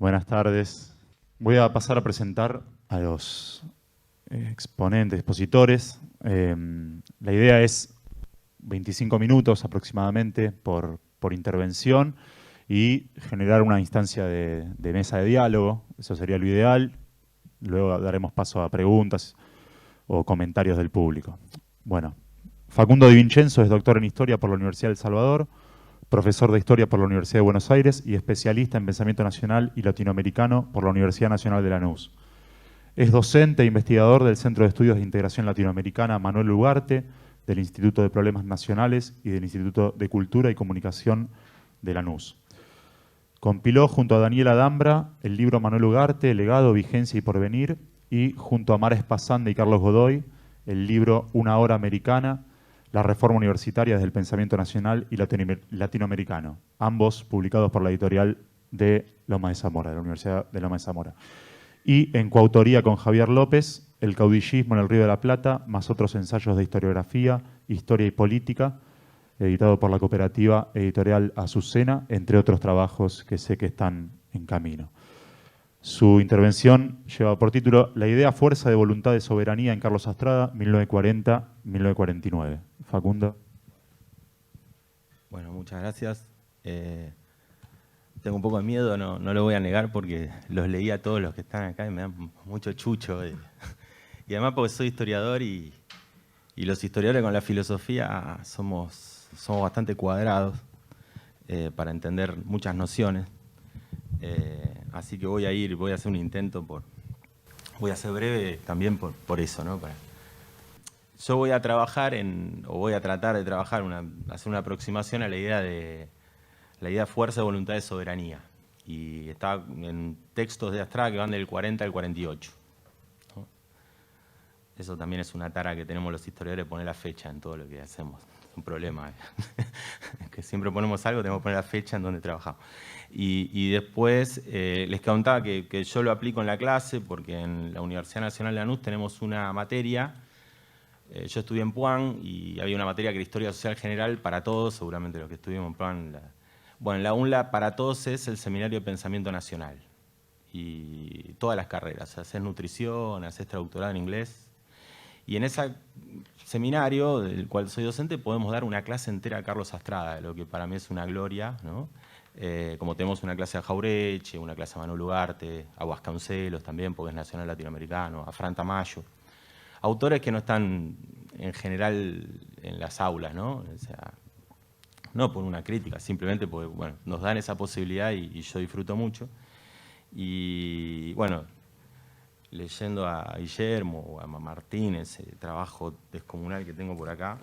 Buenas tardes. Voy a pasar a presentar a los exponentes, expositores. La idea es 25 minutos aproximadamente por intervención y generar una instancia de mesa de diálogo. Eso sería lo ideal. Luego daremos paso a preguntas o comentarios del público. Bueno, Facundo Di Vincenzo es doctor en Historia por la Universidad del Salvador, profesor de Historia por la Universidad de Buenos Aires y especialista en Pensamiento Nacional y Latinoamericano por la Universidad Nacional de Lanús. Es docente e investigador del Centro de Estudios de Integración Latinoamericana Manuel Ugarte, del Instituto de Problemas Nacionales y del Instituto de Cultura y Comunicación de Lanús. Compiló junto a Daniela Dambra el libro Manuel Ugarte, Legado, Vigencia y Porvenir, y junto a Mara Espasande y Carlos Godoy, el libro Una Hora Americana, la reforma universitaria desde el pensamiento nacional y latinoamericano, ambos publicados por la editorial de Loma de Zamora, de la Universidad de Loma de Zamora. Y en coautoría con Javier López, El caudillismo en el Río de la Plata, más otros ensayos de historiografía, historia y política, editado por la cooperativa editorial Azucena, entre otros trabajos que sé que están en camino. Su intervención lleva por título La idea, fuerza de voluntad de soberanía en Carlos Astrada, 1940-1949. Facundo. Bueno, muchas gracias. Tengo un poco de miedo, no lo voy a negar, porque los leí a todos los que están acá y me dan mucho chucho. Y además porque soy historiador y los historiadores con la filosofía somos bastante cuadrados para entender muchas nociones. Así que voy a hacer un intento, voy a ser breve también por eso, ¿no? Yo voy a trabajar voy a tratar de trabajar, hacer una aproximación a la idea fuerza de voluntad de soberanía. Y está en textos de Astrada que van del 40 al 48. ¿No? Eso también es una tara que tenemos los historiadores, poner la fecha en todo lo que hacemos. Es un problema. Que siempre ponemos algo, tenemos que poner la fecha en donde trabajamos. Y después les contaba que yo lo aplico en la clase porque en la Universidad Nacional de Lanús tenemos una materia. Yo estudié en Puan y había una materia que era Historia Social General para todos, seguramente los que estudiamos en Puan. Bueno, la UNLA para todos es el Seminario de Pensamiento Nacional. Y todas las carreras, haces nutrición, haces traductorado en inglés. Y en ese seminario, del cual soy docente, podemos dar una clase entera a Carlos Astrada, lo que para mí es una gloria, ¿no? Como tenemos una clase a Jaureche, una clase a Manuel Ugarte, a Vasconcelos también, porque es nacional latinoamericano, a Fran Tamayo. Autores que no están en general en las aulas, ¿no? O sea, no por una crítica, simplemente porque bueno, nos dan esa posibilidad y yo disfruto mucho. Y bueno, leyendo a Guillermo o a Martínez, el trabajo descomunal que tengo por acá,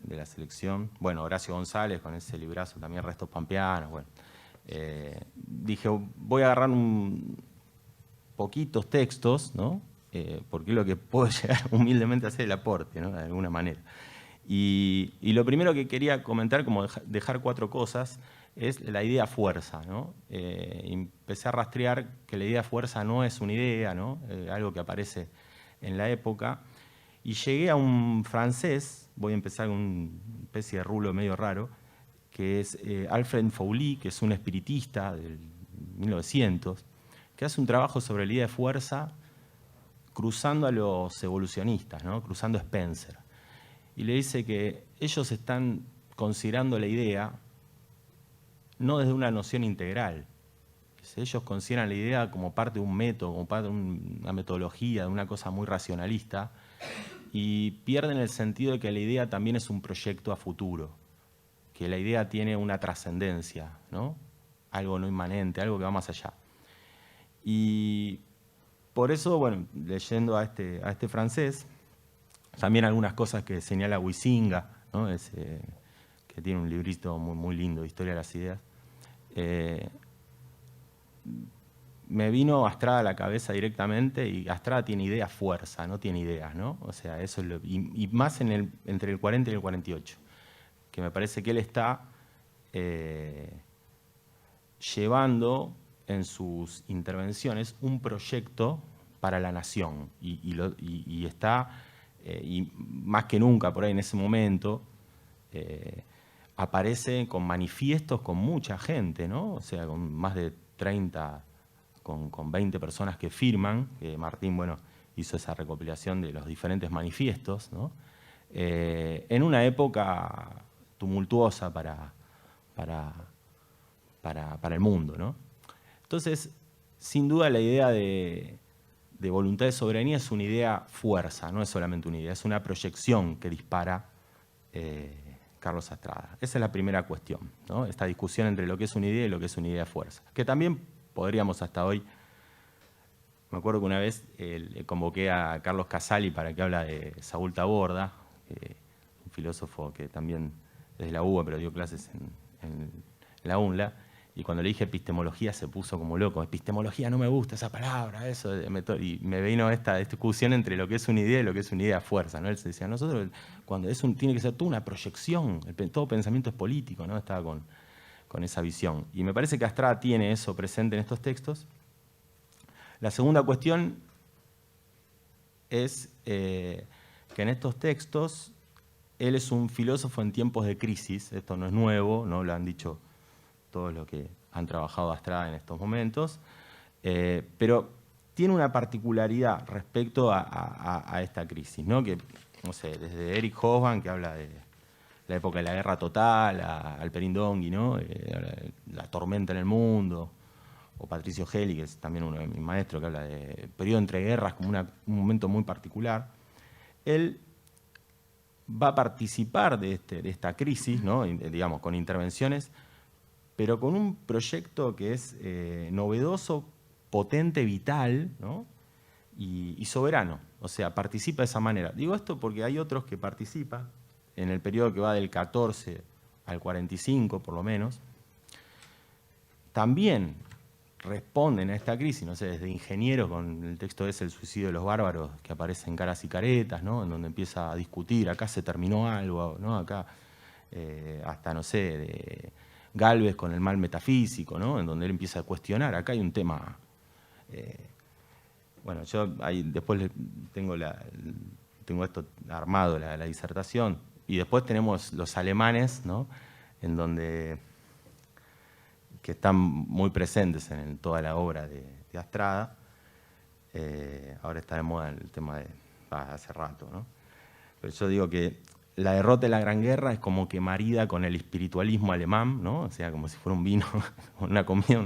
de la selección. Bueno, Horacio González con ese librazo también, Restos Pampeanos. Bueno, dije, voy a agarrar poquitos textos, ¿no? Porque es lo que puedo llegar humildemente a hacer el aporte, ¿no? De alguna manera. Y lo primero que quería comentar, como dejar 4 cosas, es la idea fuerza, ¿no? Empecé a rastrear que la idea fuerza no es una idea, ¿no? Algo que aparece en la época. Y llegué a un francés, voy a empezar con una especie de rulo medio raro, que es Alfred Fouly, que es un espiritista del 1900, que hace un trabajo sobre la idea de fuerza cruzando a los evolucionistas, ¿no? Cruzando a Spencer. Y le dice que ellos están considerando la idea no desde una noción integral. Ellos consideran la idea como parte de un método, como parte de una metodología, de una cosa muy racionalista, y pierden el sentido de que la idea también es un proyecto a futuro, que la idea tiene una trascendencia, ¿no? Algo no inmanente, algo que va más allá. Y por eso, bueno, leyendo a este francés, también algunas cosas que señala Huizinga, ¿no? Que tiene un librito muy, muy lindo, Historia de las Ideas, me vino Astrada a la cabeza directamente, y Astrada tiene idea fuerza, no tiene ideas, ¿no? O sea, eso es y más entre el 40 y el 48, que me parece que él está llevando en sus intervenciones un proyecto para la nación, y está, y más que nunca por ahí en ese momento, aparece con manifiestos con mucha gente, ¿no? O sea, con más de 30 con 20 personas que firman. Martín, bueno, hizo esa recopilación de los diferentes manifiestos, ¿no? En una época tumultuosa para el mundo, ¿no? Entonces, sin duda la idea de voluntad de soberanía es una idea fuerza, no es solamente una idea, es una proyección que dispara Carlos Astrada. Esa es la primera cuestión, ¿no? Esta discusión entre lo que es una idea y lo que es una idea fuerza, que también podríamos hasta hoy. Me acuerdo que una vez convoqué a Carlos Casali para que habla de Saúl Taborda, un filósofo que también es de la UBA, pero dio clases en la UNLA, y cuando le dije epistemología se puso como loco. Epistemología no me gusta esa palabra, eso. Y me vino esta discusión entre lo que es una idea y lo que es una idea fuerza, ¿no? Él se decía, nosotros, cuando tiene que ser toda una proyección, todo pensamiento es político, ¿no? Estaba con esa visión. Y me parece que Astrada tiene eso presente en estos textos. La segunda cuestión es que en estos textos él es un filósofo en tiempos de crisis. Esto no es nuevo, ¿no? Lo han dicho todos los que han trabajado Astrada en estos momentos, pero tiene una particularidad respecto a esta crisis, ¿no? Que, no sé, desde Eric Hobsbawm, que habla de la época de la guerra total, a Alperín Dongui, ¿no? La tormenta en el mundo, o Patricio Gelli, que es también uno de mis maestros, que habla de periodo entre guerras como un momento muy particular. Él va a participar de esta crisis, ¿no? Digamos, con intervenciones, pero con un proyecto que es novedoso, potente, vital, ¿no? y soberano. O sea, participa de esa manera. Digo esto porque hay otros que participan en el periodo que va del 14 al 45, por lo menos. También responden a esta crisis, no sé, desde Ingeniero, con el texto ese, El suicidio de los bárbaros, que aparece en Caras y Caretas, ¿no? En donde empieza a discutir, acá se terminó algo, ¿no? Acá, hasta, no sé, de Gálvez con el mal metafísico, ¿no? En donde él empieza a cuestionar, acá hay un tema. Bueno, yo ahí después tengo esto armado, la disertación, y después tenemos los alemanes, ¿no? En donde, que están muy presentes en toda la obra de Astrada. Ahora está de moda el tema de hace rato, ¿no? Pero yo digo que la derrota de la Gran Guerra es como que marida con el espiritualismo alemán, ¿no? O sea, como si fuera un vino, una comida,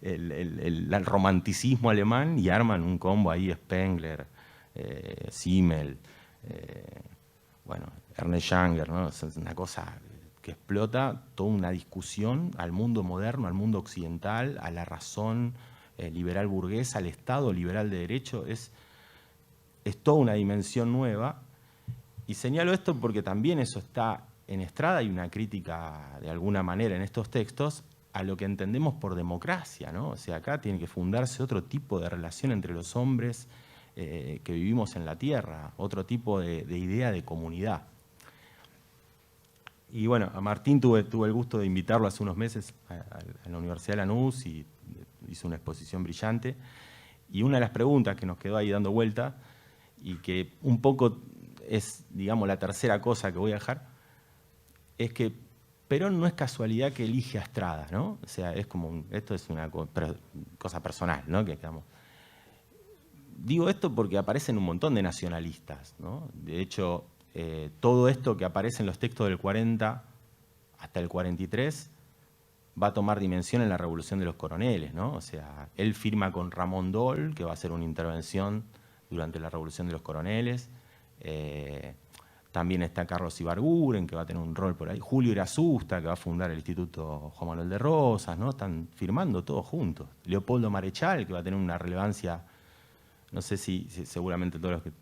el romanticismo alemán, y arman un combo ahí, Spengler, Simmel, bueno, Ernest Jünger, ¿no? Es una cosa que explota toda una discusión al mundo moderno, al mundo occidental, a la razón liberal burguesa, al Estado liberal de derecho. Es toda una dimensión nueva. Y señalo esto porque también eso está en Estrada. Hay una crítica, de alguna manera, en estos textos a lo que entendemos por democracia, ¿no? O sea, acá tiene que fundarse otro tipo de relación entre los hombres que vivimos en la Tierra, otro tipo de idea de comunidad. Y bueno, a Martín tuve el gusto de invitarlo hace unos meses a la Universidad de Lanús, y hizo una exposición brillante. Y una de las preguntas que nos quedó ahí dando vuelta, y que un poco es, digamos, la tercera cosa que voy a dejar, es que Perón no es casualidad que elige a Astrada, ¿no? O sea, es como esto es una cosa personal, ¿no? Digo esto porque aparecen un montón de nacionalistas, ¿no? De hecho, todo esto que aparece en los textos del 40 hasta el 43 va a tomar dimensión en la Revolución de los Coroneles, ¿no? O sea, él firma con Ramón Dol, que va a hacer una intervención durante la Revolución de los Coroneles. También está Carlos Ibarguren, que va a tener un rol por ahí. Julio Irasusta, que va a fundar el Instituto Juan Manuel de Rosas, ¿no? Están firmando todos juntos. Leopoldo Marechal, que va a tener una relevancia, no sé si seguramente todos los que...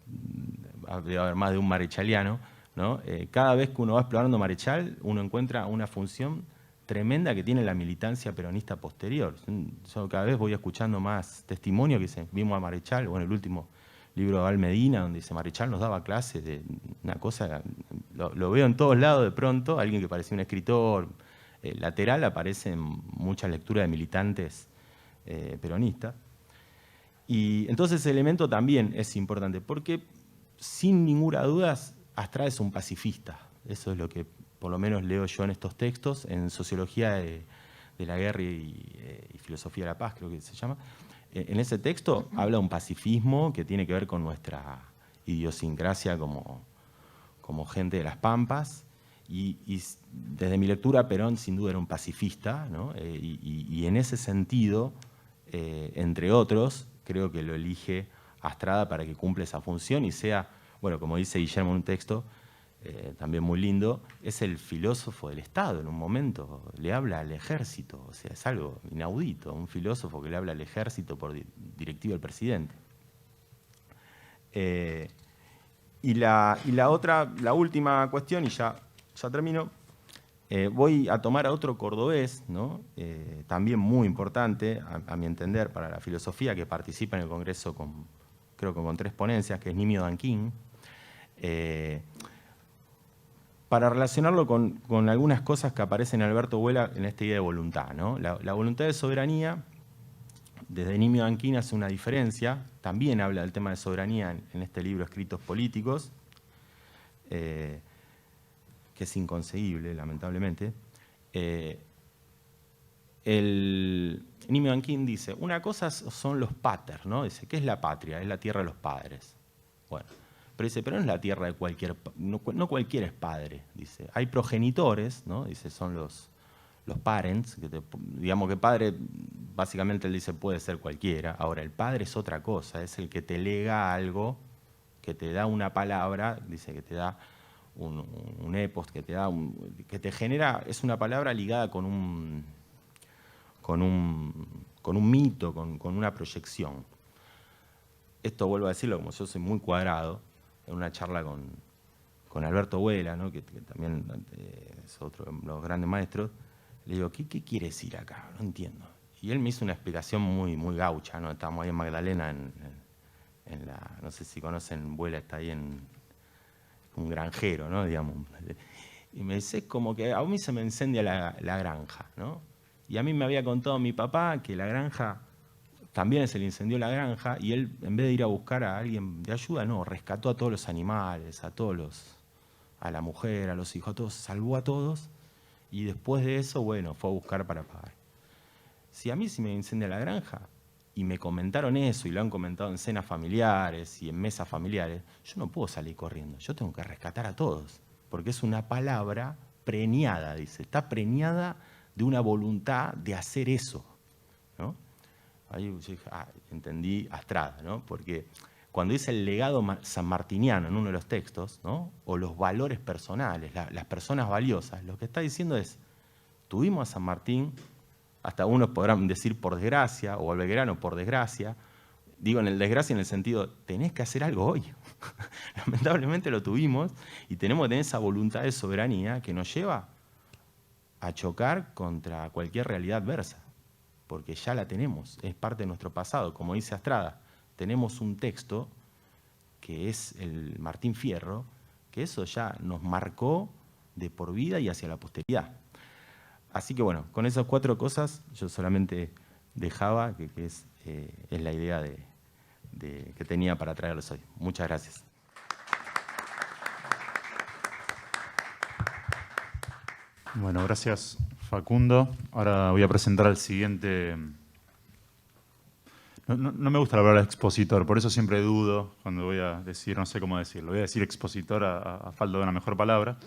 debe haber más de un marechaliano, ¿no? Cada vez que uno va explorando Marechal, uno encuentra una función tremenda que tiene la militancia peronista posterior. Yo cada vez voy escuchando más testimonios que dicen, vimos a Marechal, bueno, el último libro de Val Medina, donde dice Marechal nos daba clases de una cosa, lo veo en todos lados de pronto, alguien que parecía un escritor lateral, aparece en muchas lecturas de militantes peronistas. Y entonces ese elemento también es importante, porque sin ninguna duda Astrada es un pacifista. Eso es lo que por lo menos leo yo en estos textos. En Sociología de de la guerra y filosofía de la paz, creo que se llama. En ese texto habla de un pacifismo que tiene que ver con nuestra idiosincrasia como gente de las Pampas, y desde mi lectura Perón sin duda era un pacifista, ¿no? Y en ese sentido, entre otros, creo que lo elige Astrada para que cumpla esa función y sea, bueno, como dice Guillermo en un texto, también muy lindo, es el filósofo del Estado. En un momento le habla al ejército, o sea, es algo inaudito, un filósofo que le habla al ejército por directiva del presidente. Y la última cuestión, y ya termino, voy a tomar a otro cordobés, ¿no? También muy importante, a mi entender, para la filosofía, que participa en el Congreso creo que con 3 ponencias, que es Nimio Danquín, para relacionarlo con algunas cosas que aparecen en Alberto Huela en esta idea de voluntad, ¿no? La voluntad de soberanía, desde Nimio Danquín hace una diferencia, también habla del tema de soberanía en este libro Escritos Políticos, que es inconseguible, lamentablemente. Nimio Danquín dice, una cosa son los pater, ¿no? Dice, ¿qué es la patria? Es la tierra de los padres. Bueno, pero dice, pero no es la tierra de cualquier, no cualquiera es padre, dice. Hay progenitores, ¿no? Dice, son los parents, digamos que padre, básicamente él dice, puede ser cualquiera. Ahora, el padre es otra cosa, es el que te lega algo, que te da una palabra, dice que te da un epos, que te genera, es una palabra ligada con un mito, con una proyección. Esto vuelvo a decirlo, como yo soy muy cuadrado, en una charla con Alberto Huela, ¿no? que también es otro de los grandes maestros, le digo, ¿qué quiere decir acá? No entiendo. Y él me hizo una explicación muy, muy gaucha, ¿no? Estábamos ahí en Magdalena, no sé si conocen, Huela está ahí en un granjero, ¿no? Digamos. Y me dice, es como que a mí se me incendia la granja, ¿no? Y a mí me había contado mi papá que la granja, también se le incendió la granja, y él, en vez de ir a buscar a alguien de ayuda, no, rescató a todos los animales, a la mujer, a los hijos, a todos, salvó a todos, y después de eso, bueno, fue a buscar para pagar. Si a mí se me incendia la granja, y me comentaron eso, y lo han comentado en cenas familiares y en mesas familiares, yo no puedo salir corriendo, yo tengo que rescatar a todos, porque es una palabra preñada, dice, está preñada de una voluntad de hacer eso, ¿no? Ahí yo dije, entendí Astrada, ¿no? Porque cuando dice el legado sanmartiniano en uno de los textos, ¿no? O los valores personales, las personas valiosas, lo que está diciendo es, tuvimos a San Martín, hasta unos podrán decir por desgracia, o al Belgrano por desgracia, digo en el desgracia en el sentido, tenés que hacer algo hoy. Lamentablemente lo tuvimos y tenemos que tener esa voluntad de soberanía que nos lleva a chocar contra cualquier realidad adversa, porque ya la tenemos, es parte de nuestro pasado. Como dice Astrada, tenemos un texto que es el Martín Fierro, que eso ya nos marcó de por vida y hacia la posteridad. Así que bueno, con esas 4 cosas yo solamente dejaba que es la idea que tenía para traerles hoy. Muchas gracias. Bueno, gracias Facundo. Ahora voy a presentar al siguiente. No me gusta la palabra expositor, por eso siempre dudo cuando voy a decir, no sé cómo decirlo. Voy a decir expositor a falta de una mejor palabra.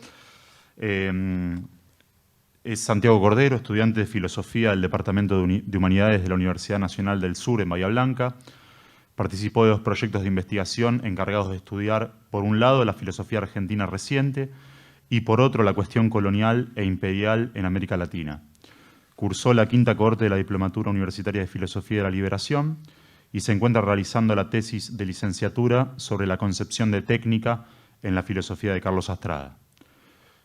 Es Santiago Cordero, estudiante de Filosofía del Departamento de Humanidades de la Universidad Nacional del Sur en Bahía Blanca. Participó de 2 proyectos de investigación encargados de estudiar, por un lado, la filosofía argentina reciente y, por otro, la cuestión colonial e imperial en América Latina. Cursó la 5ª cohorte de la Diplomatura Universitaria de Filosofía de la Liberación y se encuentra realizando la tesis de licenciatura sobre la concepción de técnica en la filosofía de Carlos Astrada.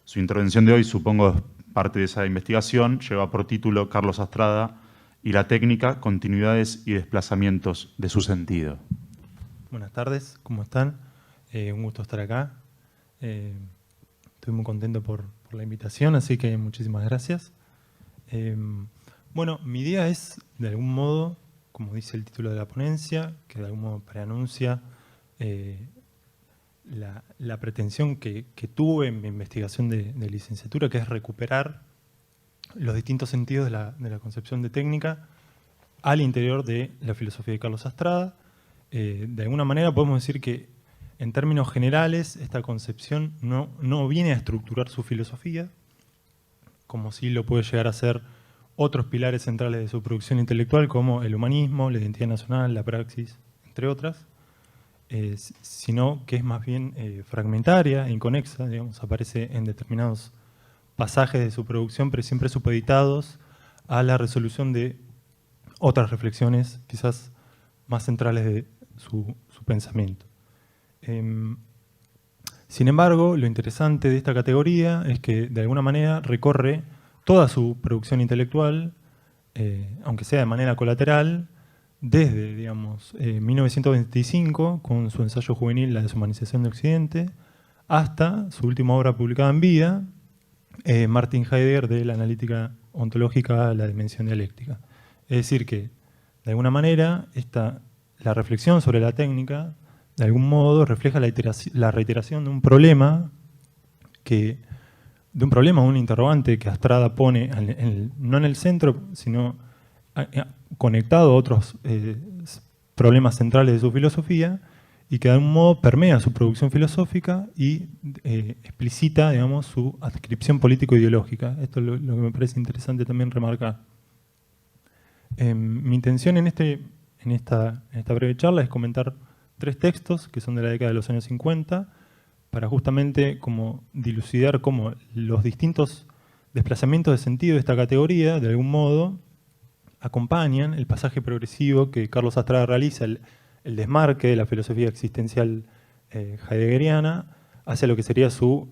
Su intervención de hoy, supongo parte de esa investigación, lleva por título Carlos Astrada y la técnica, continuidades y desplazamientos de su sentido. Buenas tardes, ¿cómo están? Un gusto estar acá. Estoy muy contento por la invitación, así que muchísimas gracias. Bueno, mi idea es, de algún modo, como dice el título de la ponencia, que de algún modo preanuncia la pretensión que tuve en mi investigación de licenciatura, que es recuperar los distintos sentidos de la concepción de técnica al interior de la filosofía de Carlos Astrada. De alguna manera podemos decir que, en términos generales, esta concepción no viene a estructurar su filosofía, como sí lo puede llegar a ser otros pilares centrales de su producción intelectual, como el humanismo, la identidad nacional, la praxis, entre otras, sino que es más bien fragmentaria e inconexa, digamos, aparece en determinados pasajes de su producción, pero siempre supeditados a la resolución de otras reflexiones, quizás más centrales de su pensamiento. Sin embargo, lo interesante de esta categoría es que de alguna manera recorre toda su producción intelectual, aunque sea de manera colateral, desde, digamos, 1925, con su ensayo juvenil La deshumanización de Occidente, hasta su última obra publicada en vida, Martin Heidegger, de la analítica ontológica a la dimensión dialéctica. Es decir que, de alguna manera, la reflexión sobre la técnica, de algún modo, refleja la reiteración de un problema, un interrogante que Astrada pone no en el centro, sino conectado a otros problemas centrales de su filosofía, y que de algún modo permea su producción filosófica y explicita, digamos, su adscripción político-ideológica. Esto es lo que me parece interesante también remarcar. Mi intención en esta breve charla es comentar 3 textos que son de la década de los años 50, para justamente como dilucidar cómo los distintos desplazamientos de sentido de esta categoría, de algún modo, acompañan el pasaje progresivo que Carlos Astrada realiza, el desmarque de la filosofía existencial heideggeriana hacia lo que sería su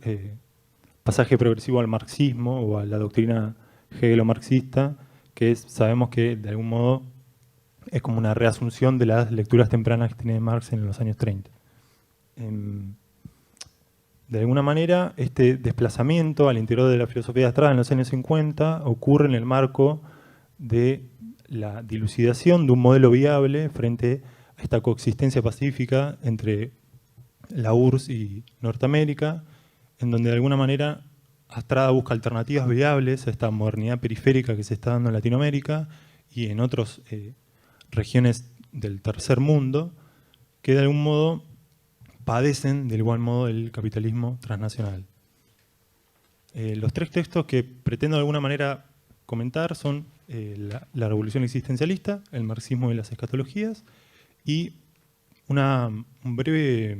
pasaje progresivo al marxismo o a la doctrina hegelo-marxista, que sabemos que de algún modo es como una reasunción de las lecturas tempranas que tiene Marx en los años 30. De alguna manera, este desplazamiento al interior de la filosofía de Astrada en los años 50 ocurre en el marco de la dilucidación de un modelo viable frente a esta coexistencia pacífica entre la URSS y Norteamérica, en donde de alguna manera Astrada busca alternativas viables a esta modernidad periférica que se está dando en Latinoamérica y en otras regiones del tercer mundo, que de algún modo padecen de igual modo el capitalismo transnacional. Los 3 textos que pretendo de alguna manera comentar son la revolución existencialista, el marxismo y las escatologías, y un breve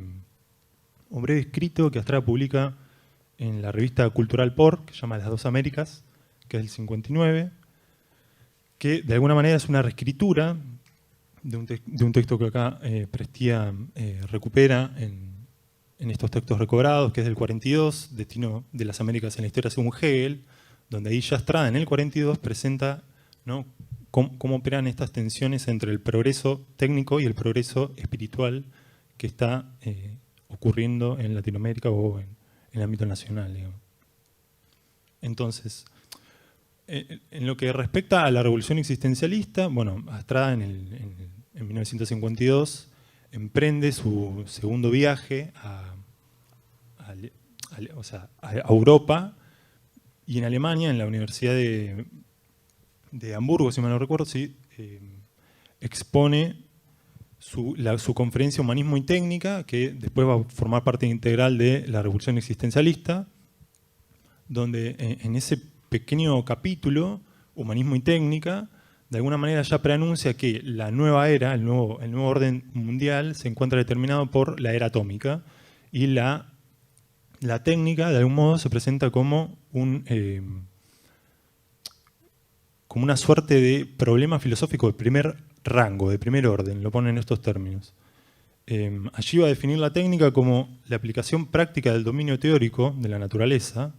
escrito que Astrada publica en la revista cultural Por, que se llama Las Dos Américas, que es del 59, que de alguna manera es una reescritura de un texto que acá Prestia recupera en estos textos recobrados, que es del 42, Destino de las Américas en la historia según Hegel, donde ahí ya Astrada en el 42 presenta, ¿no?, cómo operan estas tensiones entre el progreso técnico y el progreso espiritual que está ocurriendo en Latinoamérica o en el ámbito nacional, digamos. Entonces, en lo que respecta a la revolución existencialista, bueno, Astrada en 1952 emprende su segundo viaje a Europa, y en Alemania, en la Universidad de Hamburgo, si mal no recuerdo, sí, expone su conferencia Humanismo y Técnica, que después va a formar parte integral de la revolución existencialista, donde en ese pequeño capítulo, Humanismo y Técnica, de alguna manera ya preanuncia que la nueva era, el nuevo orden mundial, se encuentra determinado por la era atómica, y la técnica, de algún modo, se presenta como como una suerte de problema filosófico de primer rango, de primer orden, lo ponen en estos términos. Allí va a definir la técnica como la aplicación práctica del dominio teórico de la naturaleza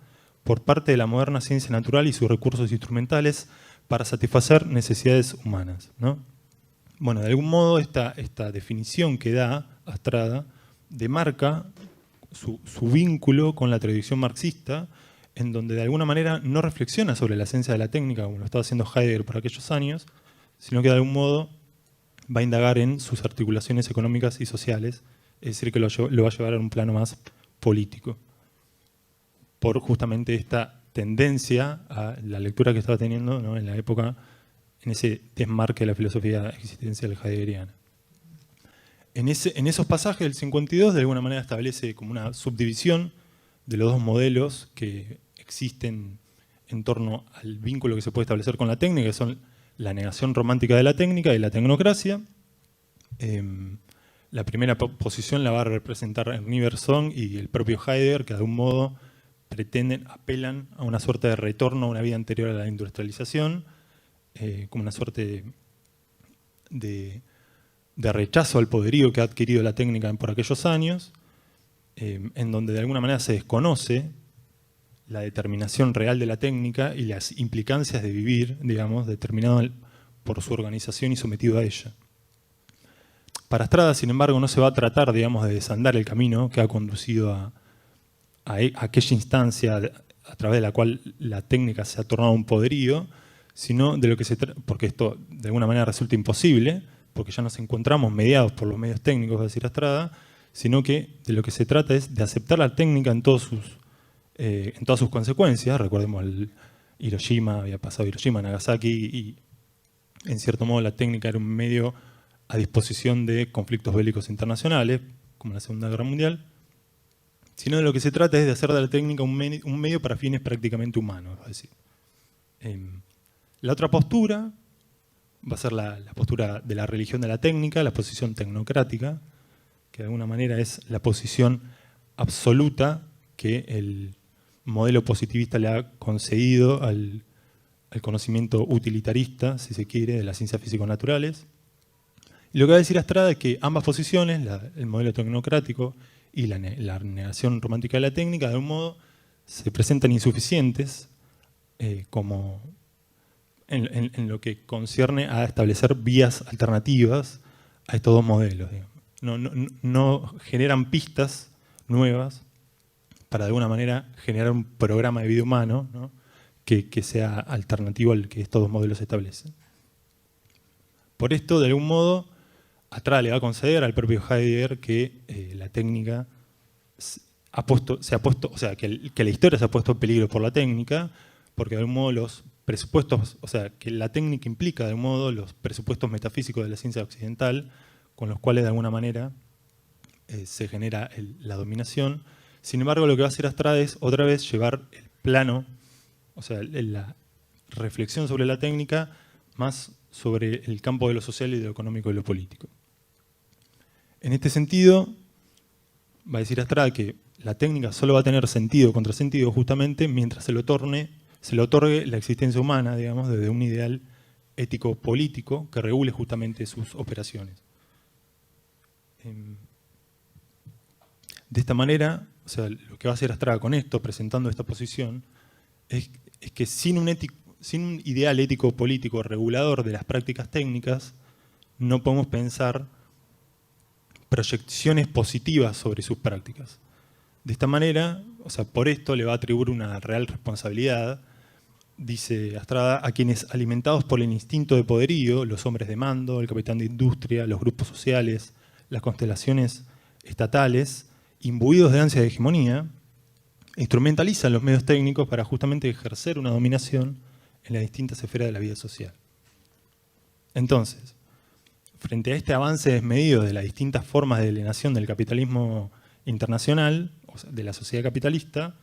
por parte de la moderna ciencia natural y sus recursos instrumentales para satisfacer necesidades humanas, ¿no? Bueno, de algún modo esta definición que da Astrada demarca su vínculo con la tradición marxista, en donde de alguna manera no reflexiona sobre la esencia de la técnica, como lo estaba haciendo Heidegger por aquellos años, sino que de algún modo va a indagar en sus articulaciones económicas y sociales, es decir, que lo va a llevar a un plano más político, por justamente esta tendencia a la lectura que estaba teniendo, ¿no?, en la época, en ese desmarque de la filosofía existencial heideggeriana. En esos pasajes del 52 de alguna manera establece como una subdivisión de los dos modelos que existen en torno al vínculo que se puede establecer con la técnica, que son la negación romántica de la técnica y la tecnocracia. La primera posición la va a representar Ernie Bergson y el propio Heidegger, que de algún modo apelan a una suerte de retorno a una vida anterior a la industrialización, como una suerte de rechazo al poderío que ha adquirido la técnica por aquellos años, en donde de alguna manera se desconoce la determinación real de la técnica y las implicancias de vivir, digamos, determinado por su organización y sometido a ella. Para Estrada, sin embargo, no se va a tratar, digamos, de desandar el camino que ha conducido a aquella instancia a través de la cual la técnica se ha tornado un poderío, sino de lo que se trata, porque esto de alguna manera resulta imposible, porque ya nos encontramos mediados por los medios técnicos, va a decir Estrada, sino que de lo que se trata es de aceptar la técnica en todas sus consecuencias. Recordemos el Hiroshima, había pasado Hiroshima, Nagasaki, y en cierto modo la técnica era un medio a disposición de conflictos bélicos internacionales, como la Segunda Guerra Mundial, sino de lo que se trata es de hacer de la técnica un medio para fines prácticamente humanos. Va a decir. La otra postura va a ser la postura de la religión de la técnica, la posición tecnocrática, que de alguna manera es la posición absoluta que el modelo positivista le ha concedido al conocimiento utilitarista, si se quiere, de las ciencias físico-naturales. Y lo que va a decir Estrada es que ambas posiciones, el modelo tecnocrático y la negación romántica de la técnica, de algún modo se presentan insuficientes como en lo que concierne a establecer vías alternativas a estos dos modelos. No generan pistas nuevas para de alguna manera generar un programa de vida humano, ¿no?, que sea alternativo al que estos dos modelos establecen. Por esto, de algún modo, Estrada le va a conceder al propio Heidegger que la técnica que la historia se ha puesto en peligro por la técnica, porque de algún modo los presupuestos, o sea, que la técnica implica de algún modo los presupuestos metafísicos de la ciencia occidental, con los cuales de alguna manera se genera la dominación. Sin embargo, lo que va a hacer Estrada es otra vez llevar el plano, o sea, la reflexión sobre la técnica más sobre el campo de lo social y de lo económico y lo político. En este sentido, va a decir Estrada que la técnica solo va a tener sentido, contrasentido, justamente mientras se le otorgue la existencia humana, digamos, desde un ideal ético-político que regule justamente sus operaciones. De esta manera, o sea, lo que va a hacer Estrada con esto, presentando esta posición, es que sin un ideal ético-político regulador de las prácticas técnicas, no podemos pensar proyecciones positivas sobre sus prácticas. De esta manera, o sea, por esto le va a atribuir una real responsabilidad, dice Estrada, a quienes, alimentados por el instinto de poderío, los hombres de mando, el capitán de industria, los grupos sociales, las constelaciones estatales, imbuidos de ansia de hegemonía, instrumentalizan los medios técnicos para justamente ejercer una dominación en las distintas esferas de la vida social. Entonces, frente a este avance desmedido de las distintas formas de alienación del capitalismo internacional, o sea, de la sociedad capitalista,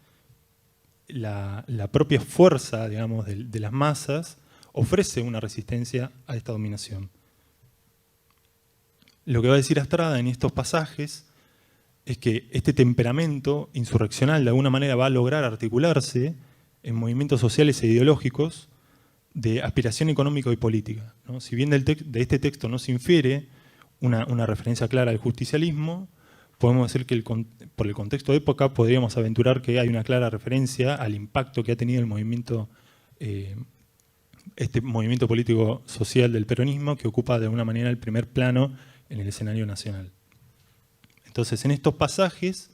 la propia fuerza, digamos, de las masas ofrece una resistencia a esta dominación. Lo que va a decir Estrada en estos pasajes es que este temperamento insurreccional de alguna manera va a lograr articularse en movimientos sociales e ideológicos de aspiración económica y política, ¿no? Si bien de este texto no se infiere una referencia clara al justicialismo, podemos decir que por el contexto de época podríamos aventurar que hay una clara referencia al impacto que ha tenido el movimiento, este movimiento político social del peronismo, que ocupa de alguna manera el primer plano en el escenario nacional. Entonces, en estos pasajes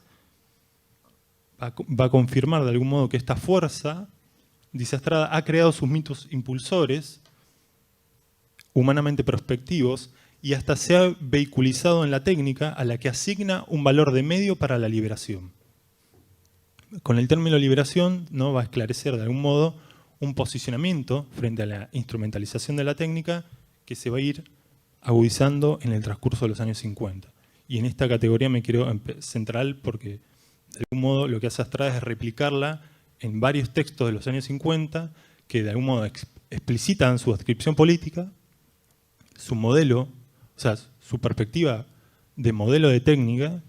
va a confirmar de algún modo que esta fuerza, dice Estrada, ha creado sus mitos impulsores, humanamente prospectivos, y hasta se ha vehiculizado en la técnica a la que asigna un valor de medio para la liberación. Con el término liberación, ¿no?, va a esclarecer de algún modo un posicionamiento frente a la instrumentalización de la técnica que se va a ir agudizando en el transcurso de los años 50. Y en esta categoría me quiero centrar porque de algún modo lo que hace Astrada es replicarla en varios textos de los años 50 que de algún modo explicitan su adscripción política, su modelo, o sea, su perspectiva de modelo de técnica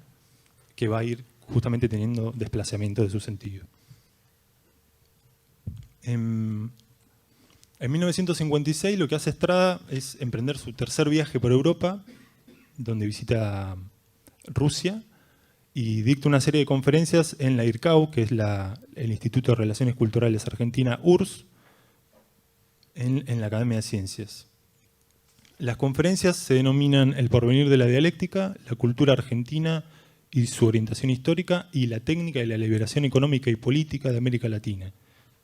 que va a ir justamente teniendo desplazamiento de su sentido. En 1956 lo que hace Estrada es emprender su tercer viaje por Europa, donde visita Rusia y dicta una serie de conferencias en la IRCAU, que es el Instituto de Relaciones Culturales Argentina, URSS, en la Academia de Ciencias. Las conferencias se denominan El porvenir de la dialéctica, la cultura argentina y su orientación histórica, y la técnica de la liberación económica y política de América Latina.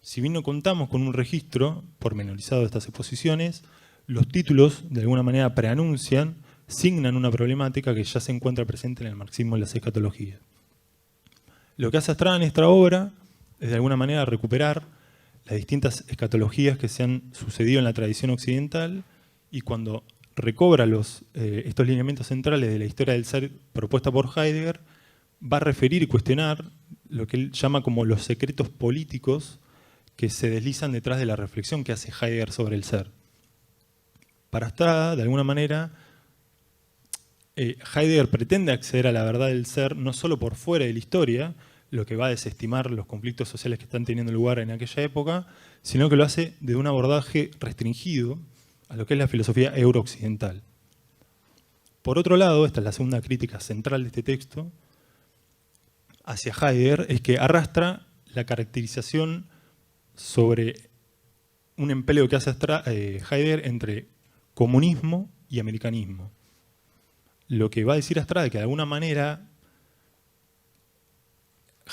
Si bien no contamos con un registro pormenorizado de estas exposiciones, los títulos de alguna manera preanuncian, signan una problemática que ya se encuentra presente en el marxismo y las escatologías. Lo que hace Astrada en esta obra es de alguna manera recuperar las distintas escatologías que se han sucedido en la tradición occidental, y cuando recobra estos lineamientos centrales de la historia del ser propuesta por Heidegger, va a referir y cuestionar lo que él llama como los secretos políticos que se deslizan detrás de la reflexión que hace Heidegger sobre el ser. Para Astrada, de alguna manera, Heidegger pretende acceder a la verdad del ser no solo por fuera de la historia, lo que va a desestimar los conflictos sociales que están teniendo lugar en aquella época, sino que lo hace de un abordaje restringido a lo que es la filosofía eurooccidental. Por otro lado, esta es la segunda crítica central de este texto, hacia Heidegger, es que arrastra la caracterización sobre un empleo que hace Heidegger entre comunismo y americanismo. Lo que va a decir Astrada es que de alguna manera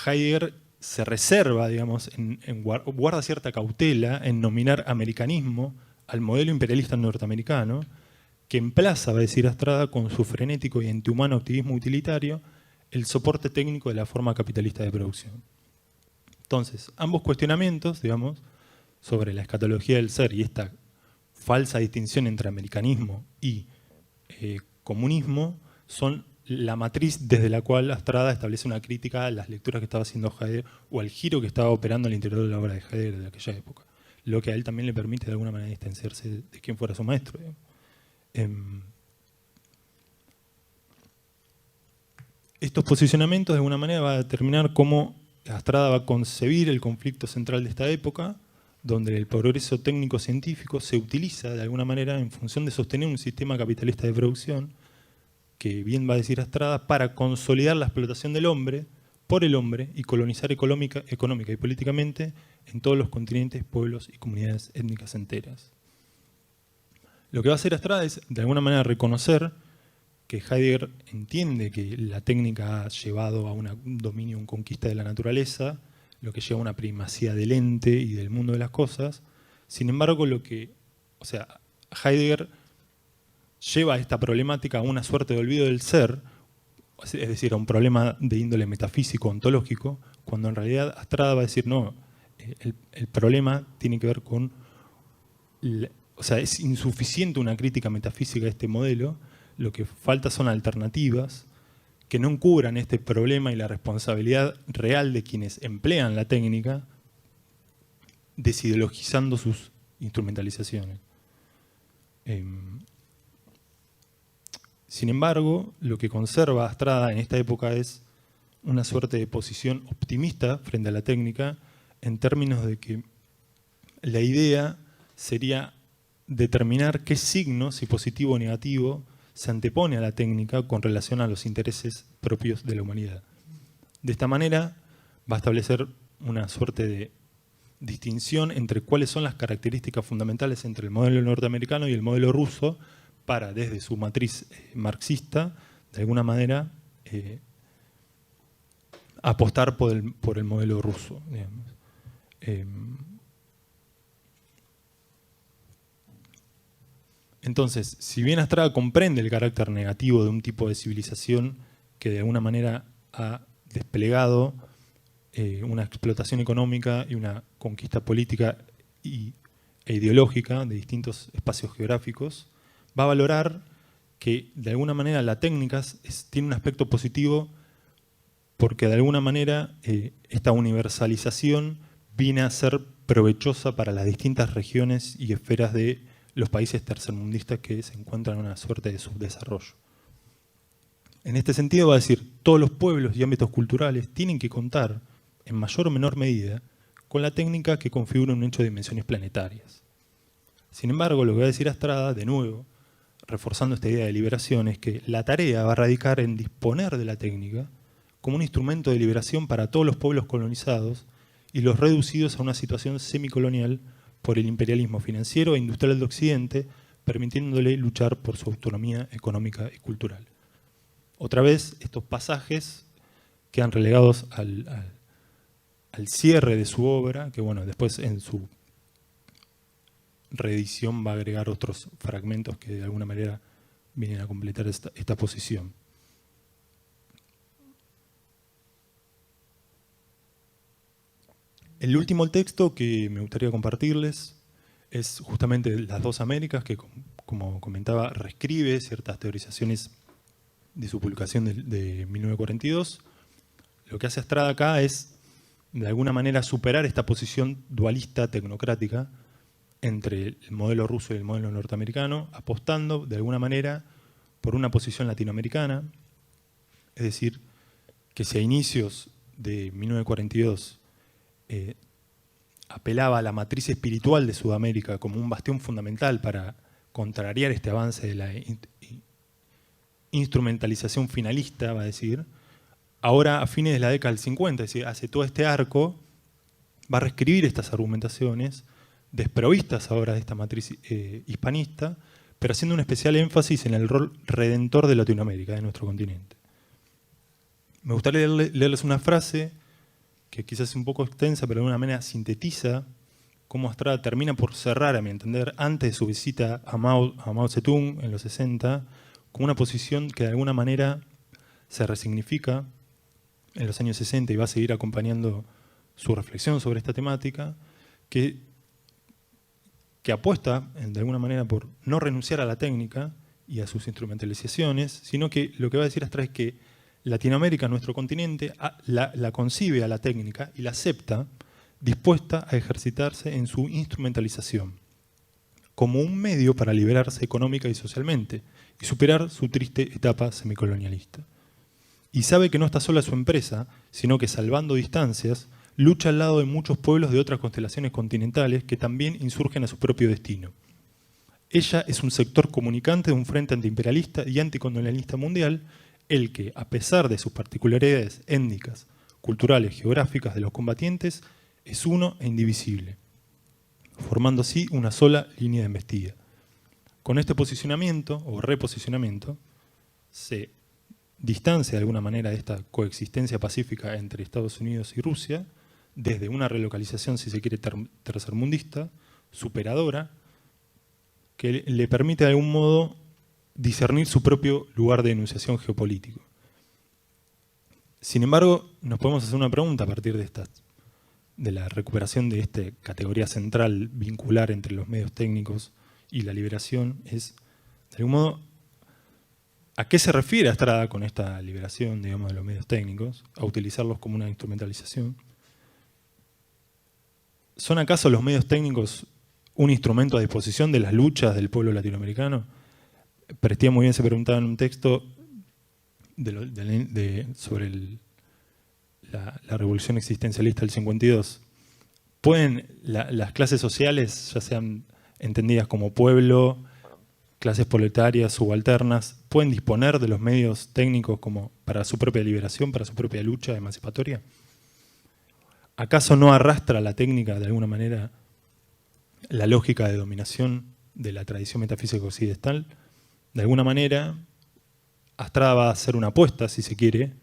Heidegger se reserva, digamos, guarda cierta cautela en nominar americanismo al modelo imperialista norteamericano, que emplaza, va a decir Astrada, con su frenético y antihumano activismo utilitario, el soporte técnico de la forma capitalista de producción. Entonces, ambos cuestionamientos, digamos, sobre la escatología del ser y esta falsa distinción entre americanismo y comunismo, son la matriz desde la cual Astrada establece una crítica a las lecturas que estaba haciendo Heidegger o al giro que estaba operando al interior de la obra de Heidegger de aquella época. Lo que a él también le permite de alguna manera distanciarse de quien fuera su maestro. Estos posicionamientos de alguna manera van a determinar cómo Astrada va a concebir el conflicto central de esta época, donde el progreso técnico-científico se utiliza de alguna manera en función de sostener un sistema capitalista de producción, que bien va a decir Astrada, para consolidar la explotación del hombre por el hombre y colonizar económica y políticamente en todos los continentes, pueblos y comunidades étnicas enteras. Lo que va a hacer Astrada es de alguna manera reconocer que Heidegger entiende que la técnica ha llevado a un dominio, una conquista de la naturaleza, lo que lleva a una primacía del ente y del mundo de las cosas. Sin embargo, Heidegger lleva esta problemática a una suerte de olvido del ser, es decir, a un problema de índole metafísico, ontológico, cuando en realidad Astrada va a decir, no, el problema tiene que ver con... es insuficiente una crítica metafísica de este modelo, lo que falta son alternativas que no encubran este problema y la responsabilidad real de quienes emplean la técnica, desideologizando sus instrumentalizaciones. Sin embargo, lo que conserva Astrada en esta época es una suerte de posición optimista frente a la técnica, en términos de que la idea sería determinar qué signo, si positivo o negativo, se antepone a la técnica con relación a los intereses propios de la humanidad. De esta manera va a establecer una suerte de distinción entre cuáles son las características fundamentales entre el modelo norteamericano y el modelo ruso, para, desde su matriz marxista, de alguna manera apostar por el modelo ruso, digamos. Entonces, si bien Astrada comprende el carácter negativo de un tipo de civilización que de alguna manera ha desplegado una explotación económica y una conquista política e ideológica de distintos espacios geográficos, va a valorar que de alguna manera la técnica tiene un aspecto positivo porque de alguna manera esta universalización viene a ser provechosa para las distintas regiones y esferas de los países tercermundistas que se encuentran en una suerte de subdesarrollo. En este sentido va a decir, todos los pueblos y ámbitos culturales tienen que contar, en mayor o menor medida, con la técnica que configura un hecho de dimensiones planetarias. Sin embargo, lo que va a decir Astrada, de nuevo, reforzando esta idea de liberación, es que la tarea va a radicar en disponer de la técnica como un instrumento de liberación para todos los pueblos colonizados y los reducidos a una situación semicolonial por el imperialismo financiero e industrial de Occidente, permitiéndole luchar por su autonomía económica y cultural. Otra vez, estos pasajes quedan relegados al cierre de su obra, que bueno, después en su reedición va a agregar otros fragmentos que de alguna manera vienen a completar esta posición. El último texto que me gustaría compartirles es justamente Las dos Américas, que como comentaba, reescribe ciertas teorizaciones de su publicación de 1942. Lo que hace Astrada acá es, de alguna manera, superar esta posición dualista tecnocrática entre el modelo ruso y el modelo norteamericano, apostando, de alguna manera, por una posición latinoamericana. Es decir, que si a inicios de 1942 apelaba a la matriz espiritual de Sudamérica como un bastión fundamental para contrariar este avance de la instrumentalización finalista, va a decir, ahora a fines de la década del 50, es decir, hace todo este arco, va a reescribir estas argumentaciones, desprovistas ahora de esta matriz hispanista, pero haciendo un especial énfasis en el rol redentor de Latinoamérica, de nuestro continente. Me gustaría leerles una frase que quizás es un poco extensa, pero de alguna manera sintetiza cómo Astrada termina por cerrar, a mi entender, antes de su visita a Mao Zedong en los 60, con una posición que de alguna manera se resignifica en los años 60 y va a seguir acompañando su reflexión sobre esta temática, que apuesta de alguna manera por no renunciar a la técnica y a sus instrumentalizaciones, sino que lo que va a decir Astrada es que Latinoamérica, nuestro continente, la concibe a la técnica y la acepta, dispuesta a ejercitarse en su instrumentalización, como un medio para liberarse económica y socialmente y superar su triste etapa semicolonialista. Y sabe que no está sola su empresa, sino que, salvando distancias, lucha al lado de muchos pueblos de otras constelaciones continentales que también insurgen a su propio destino. Ella es un sector comunicante de un frente antiimperialista y anticolonialista mundial, el que, a pesar de sus particularidades étnicas, culturales, geográficas de los combatientes, es uno e indivisible, formando así una sola línea de embestida. Con este posicionamiento o reposicionamiento se distancia de alguna manera de esta coexistencia pacífica entre Estados Unidos y Rusia, desde una relocalización, si se quiere, tercermundista, superadora, que le permite de algún modo discernir su propio lugar de enunciación geopolítico. Sin embargo, nos podemos hacer una pregunta a partir de la recuperación de esta categoría central vincular entre los medios técnicos y la liberación, es, de algún modo, ¿a qué se refiere Astrada con esta liberación, digamos, de los medios técnicos? A utilizarlos como una instrumentalización. ¿Son acaso los medios técnicos un instrumento a disposición de las luchas del pueblo latinoamericano? Prestia muy bien se preguntaba en un texto sobre la revolución existencialista del 52. ¿Pueden las clases sociales, ya sean entendidas como pueblo, clases proletarias, subalternas, pueden disponer de los medios técnicos como para su propia liberación, para su propia lucha emancipatoria? ¿Acaso no arrastra la técnica, de alguna manera, la lógica de dominación de la tradición metafísica occidental? De alguna manera, Astrada va a hacer una apuesta, si se quiere,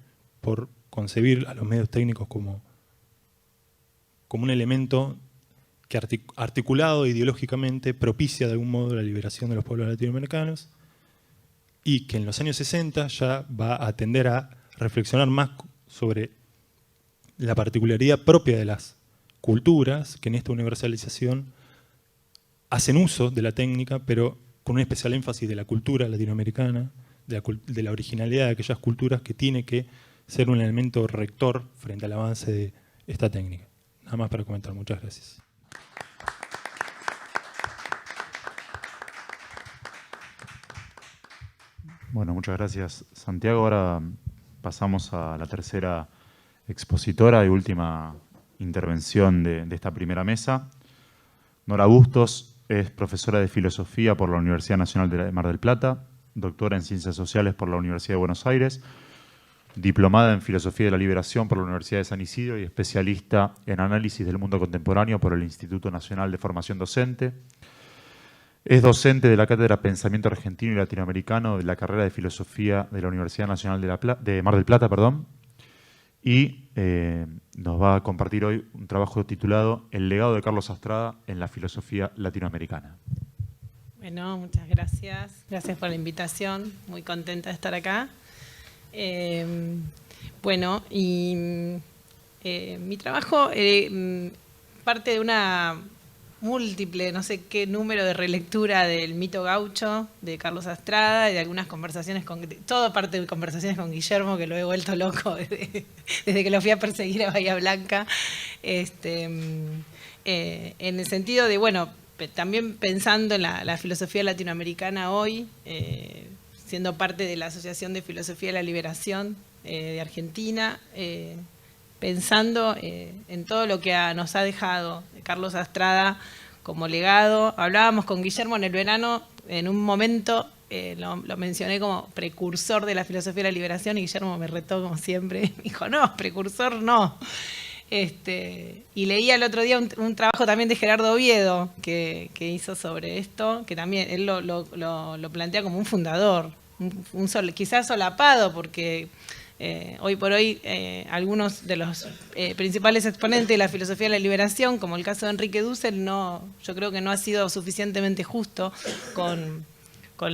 por concebir a los medios técnicos como un elemento que articulado ideológicamente propicia de algún modo la liberación de los pueblos latinoamericanos y que en los años 60 ya va a tender a reflexionar más sobre la particularidad propia de las culturas, que en esta universalización hacen uso de la técnica, pero con un especial énfasis de la cultura latinoamericana, de la originalidad de aquellas culturas, que tiene que ser un elemento rector frente al avance de esta técnica. Nada más para comentar. Muchas gracias. Bueno, muchas gracias, Santiago. Ahora pasamos a la tercera expositora y última intervención de esta primera mesa. Nora Bustos es profesora de Filosofía por la Universidad Nacional de Mar del Plata, doctora en Ciencias Sociales por la Universidad de Buenos Aires, diplomada en Filosofía de la Liberación por la Universidad de San Isidro y especialista en Análisis del Mundo Contemporáneo por el Instituto Nacional de Formación Docente. Es docente de la Cátedra Pensamiento Argentino y Latinoamericano de la carrera de Filosofía de la Universidad Nacional de Mar del Plata, y nos va a compartir hoy un trabajo titulado El legado de Carlos Astrada en la filosofía latinoamericana. Bueno, muchas gracias. Gracias por la invitación. Muy contenta de estar acá. Bueno, y mi trabajo parte de una múltiple, no sé qué número de relectura del mito gaucho de Carlos Astrada y de algunas conversaciones todo parte de conversaciones con Guillermo, que lo he vuelto loco desde que lo fui a perseguir a Bahía Blanca, en el sentido de, bueno, también pensando en la filosofía latinoamericana hoy, siendo parte de la Asociación de Filosofía de la Liberación de Argentina, pensando en todo lo que nos ha dejado Carlos Astrada como legado. Hablábamos con Guillermo en el verano, en un momento lo mencioné como precursor de la filosofía de la liberación, y Guillermo me retó como siempre, me dijo, no, precursor no. Y leía el otro día un trabajo también de Gerardo Oviedo que hizo sobre esto, que también él lo plantea como un fundador, quizás solapado, porque hoy por hoy algunos de los principales exponentes de la filosofía de la liberación, como el caso de Enrique Dussel, yo creo que no ha sido suficientemente justo con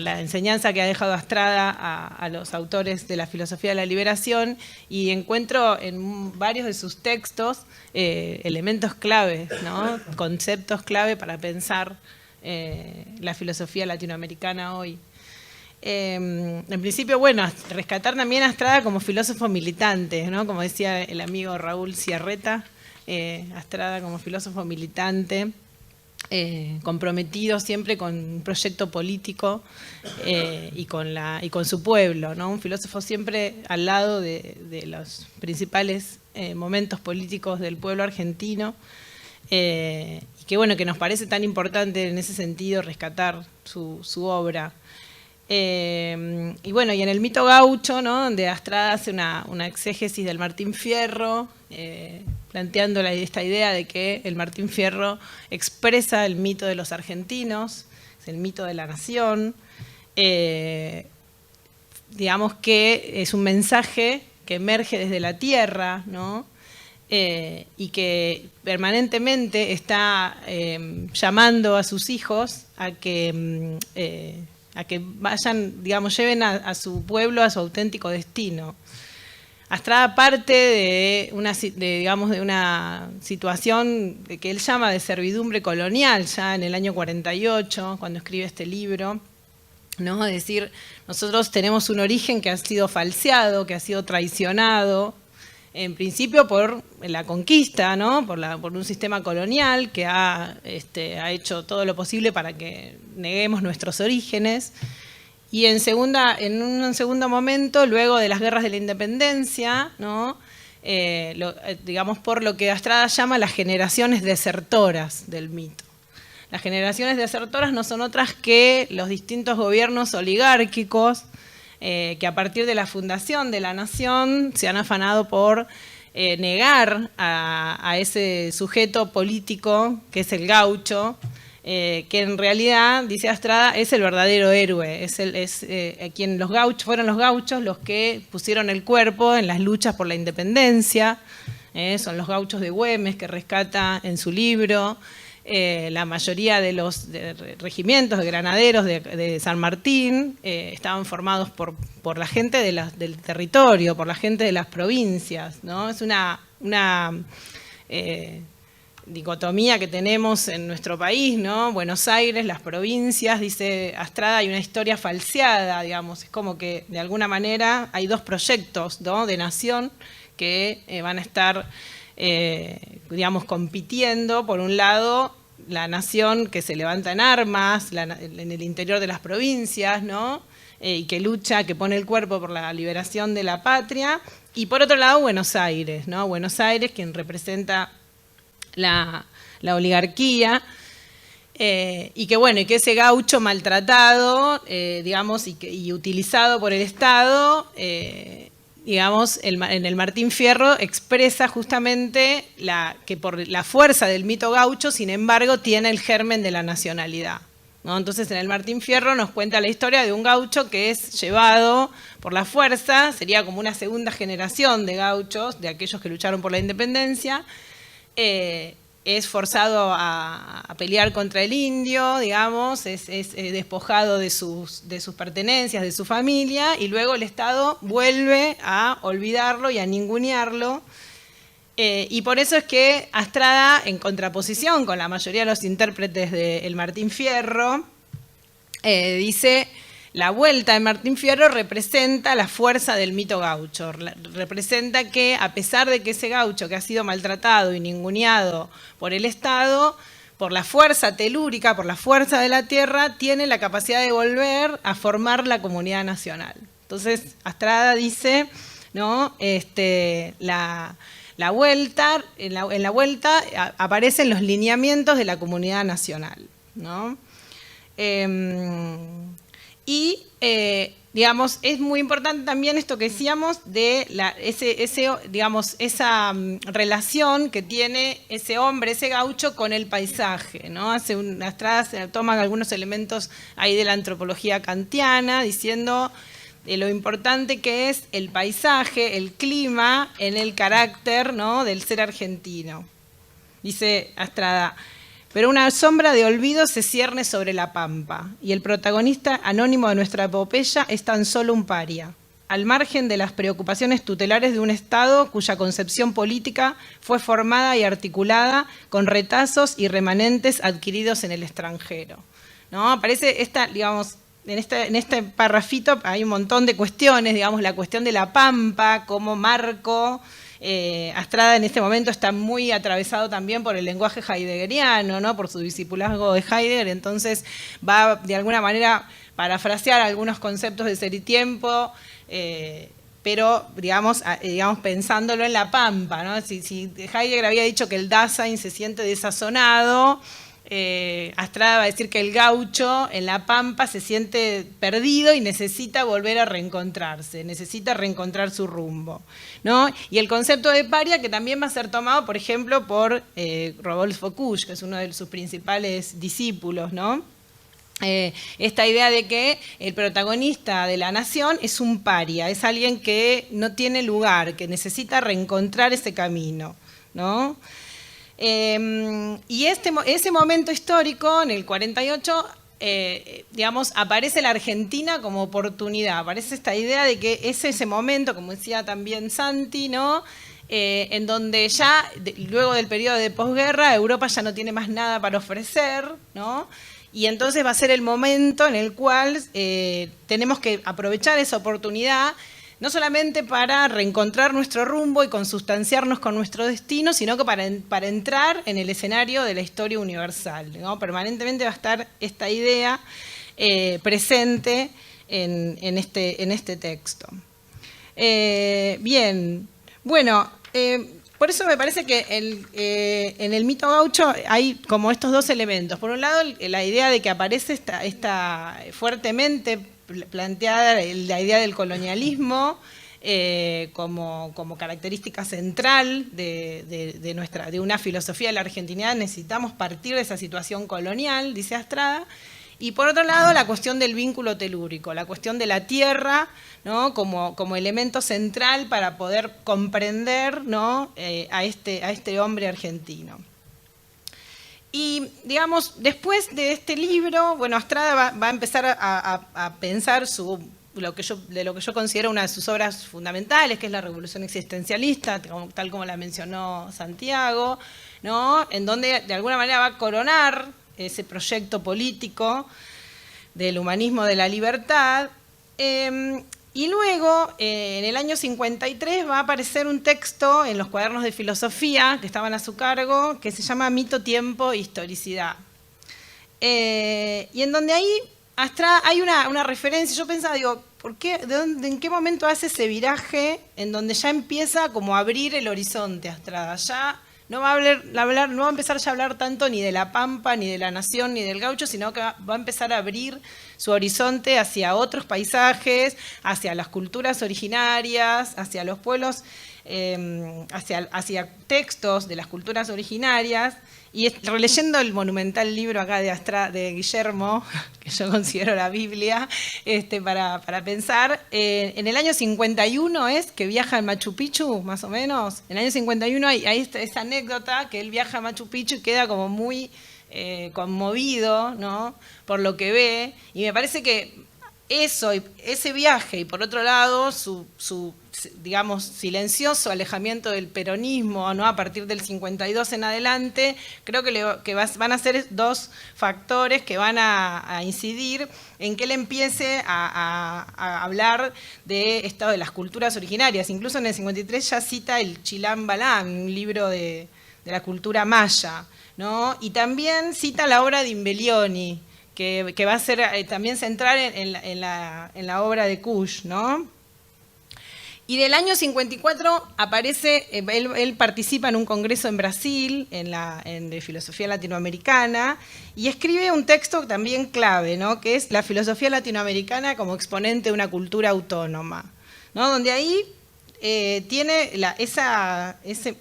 la enseñanza que ha dejado Astrada a los autores de la filosofía de la liberación, y encuentro en varios de sus textos elementos claves, ¿no? Conceptos clave para pensar la filosofía latinoamericana hoy. En principio, bueno, rescatar también a Astrada como filósofo militante, ¿no? Como decía el amigo Raúl Ciarreta, Astrada como filósofo militante, comprometido siempre con un proyecto político y con su pueblo, ¿no? Un filósofo siempre al lado de los principales momentos políticos del pueblo argentino, y que, bueno, que nos parece tan importante en ese sentido rescatar su obra. Y bueno, y en el mito gaucho, ¿no? Donde Astrada hace una exégesis del Martín Fierro, planteando esta idea de que el Martín Fierro expresa el mito de los argentinos, es el mito de la nación, digamos que es un mensaje que emerge desde la tierra, ¿no? Y que permanentemente está llamando a sus hijos a que vayan, digamos, lleven a su pueblo a su auténtico destino. Astrada parte de una situación que él llama de servidumbre colonial, ya en el año 48, cuando escribe este libro, ¿no? Es decir, nosotros tenemos un origen que ha sido falseado, que ha sido traicionado, en principio por la conquista, ¿no? por un sistema colonial que ha hecho todo lo posible para que neguemos nuestros orígenes. Y en un segundo momento, luego de las guerras de la independencia, ¿no? Digamos por lo que Astrada llama las generaciones desertoras del mito. Las generaciones desertoras no son otras que los distintos gobiernos oligárquicos que a partir de la fundación de la nación se han afanado por negar a ese sujeto político que es el gaucho, que en realidad, dice Astrada, es el verdadero héroe, fueron los gauchos los que pusieron el cuerpo en las luchas por la independencia, son los gauchos de Güemes que rescata en su libro. La mayoría de los regimientos de granaderos de San Martín estaban formados por la gente del territorio, por la gente de las provincias, ¿no? Es una dicotomía que tenemos en nuestro país, ¿no? Buenos Aires, las provincias, dice Astrada, hay una historia falseada, digamos, es como que de alguna manera hay dos proyectos, ¿no?, de nación que van a estar, digamos, compitiendo. Por un lado, la nación que se levanta en armas en el interior de las provincias, ¿no?, y que lucha, que pone el cuerpo por la liberación de la patria, y por otro lado Buenos Aires, ¿no? Buenos Aires, quien representa la oligarquía, y que bueno, y que ese gaucho maltratado, digamos, y utilizado por el Estado, digamos, en el Martín Fierro expresa justamente que por la fuerza del mito gaucho, sin embargo, tiene el germen de la nacionalidad, ¿no? Entonces, en el Martín Fierro nos cuenta la historia de un gaucho que es llevado por la fuerza, sería como una segunda generación de gauchos, de aquellos que lucharon por la independencia. Es forzado a pelear contra el indio, digamos, es despojado de sus pertenencias, de su familia, y luego el Estado vuelve a olvidarlo y a ningunearlo. Y por eso es que Astrada, en contraposición con la mayoría de los intérpretes del Martín Fierro, dice: la vuelta de Martín Fierro representa la fuerza del mito gaucho, representa que a pesar de que ese gaucho que ha sido maltratado y ninguneado por el Estado, por la fuerza telúrica, por la fuerza de la tierra, tiene la capacidad de volver a formar la comunidad nacional. Entonces, Astrada dice, ¿no?, la vuelta, en la vuelta aparecen los lineamientos de la comunidad nacional, ¿no? Y, digamos, es muy importante también esto que decíamos de esa relación que tiene ese hombre, ese gaucho, con el paisaje, ¿no? Astrada se toman algunos elementos ahí de la antropología kantiana, diciendo lo importante que es el paisaje, el clima, en el carácter, ¿no?, del ser argentino. Dice Astrada: pero una sombra de olvido se cierne sobre la pampa, y el protagonista anónimo de nuestra epopeya es tan solo un paria, al margen de las preocupaciones tutelares de un Estado cuya concepción política fue formada y articulada con retazos y remanentes adquiridos en el extranjero, ¿no? Aparece digamos, en este parrafito hay un montón de cuestiones, digamos, la cuestión de la pampa como marco. Astrada en este momento está muy atravesado también por el lenguaje heideggeriano, ¿no?, por su discipulazgo de Heidegger, entonces va de alguna manera a parafrasear algunos conceptos de ser y tiempo, pero digamos pensándolo en la pampa, ¿no? Si Heidegger había dicho que el Dasein se siente desazonado, Astrada va a decir que el gaucho en la pampa se siente perdido y necesita volver a reencontrarse, necesita reencontrar su rumbo, ¿no? Y el concepto de paria, que también va a ser tomado, por ejemplo, por Rodolfo Kusch, que es uno de sus principales discípulos, ¿no? Esta idea de que el protagonista de la nación es un paria, es alguien que no tiene lugar, que necesita reencontrar ese camino, ¿no? Y ese momento histórico, en el 48, digamos, aparece la Argentina como oportunidad, aparece esta idea de que es ese momento, como decía también Santi, ¿no?, en donde ya, luego del periodo de posguerra, Europa ya no tiene más nada para ofrecer, ¿no?, y entonces va a ser el momento en el cual tenemos que aprovechar esa oportunidad, no solamente para reencontrar nuestro rumbo y consustanciarnos con nuestro destino, sino que para entrar en el escenario de la historia universal, ¿no? Permanentemente va a estar esta idea presente en este texto. Bien, bueno, por eso me parece que en el mito gaucho hay como estos dos elementos. Por un lado, la idea de que aparece esta fuertemente planteada la idea del colonialismo como característica central de una filosofía de la argentinidad. Necesitamos partir de esa situación colonial, dice Astrada. Y por otro lado, la cuestión del vínculo telúrico, la cuestión de la tierra, ¿no?, como elemento central para poder comprender, ¿no?, a este hombre argentino. Y, digamos, después de este libro, bueno, Astrada va a empezar a pensar de lo que yo considero una de sus obras fundamentales, que es la Revolución Existencialista, tal como la mencionó Santiago, ¿no? En donde de alguna manera va a coronar ese proyecto político del humanismo de la libertad. Y luego, en el año 53, va a aparecer un texto en los cuadernos de filosofía que estaban a su cargo, que se llama Mito, Tiempo e Historicidad. Y en donde ahí Astra hay una referencia. Yo pensaba, digo, ¿en qué momento hace ese viraje en donde ya empieza como a abrir el horizonte Astrada? Ya no va a empezar ya a hablar tanto ni de la Pampa, ni de la Nación, ni del Gaucho, sino que va a empezar a abrir su horizonte hacia otros paisajes, hacia las culturas originarias, hacia los pueblos, hacia textos de las culturas originarias. Y releyendo el monumental libro acá de Guillermo, que yo considero la Biblia, para pensar, en el año 51 es que viaja al Machu Picchu, más o menos. En el año 51 hay esa anécdota que él viaja a Machu Picchu y queda como muy conmovido, ¿no?, por lo que ve. Y me parece que ese viaje y por otro lado su digamos, silencioso alejamiento del peronismo, ¿no?, a partir del 52 en adelante, creo que van a ser dos factores que van a incidir en que él empiece a hablar de esto de las culturas originarias. Incluso en el 53 ya cita el Chilam Balam, un libro de la cultura maya, ¿no? Y también cita la obra de Imbellioni, que va a ser también central en la obra de Kusch, ¿no? Y del año 54 aparece, él participa en un congreso en Brasil, de filosofía latinoamericana, y escribe un texto también clave, ¿no?, que es la filosofía latinoamericana como exponente de una cultura autónoma, ¿no?, donde ahí tiene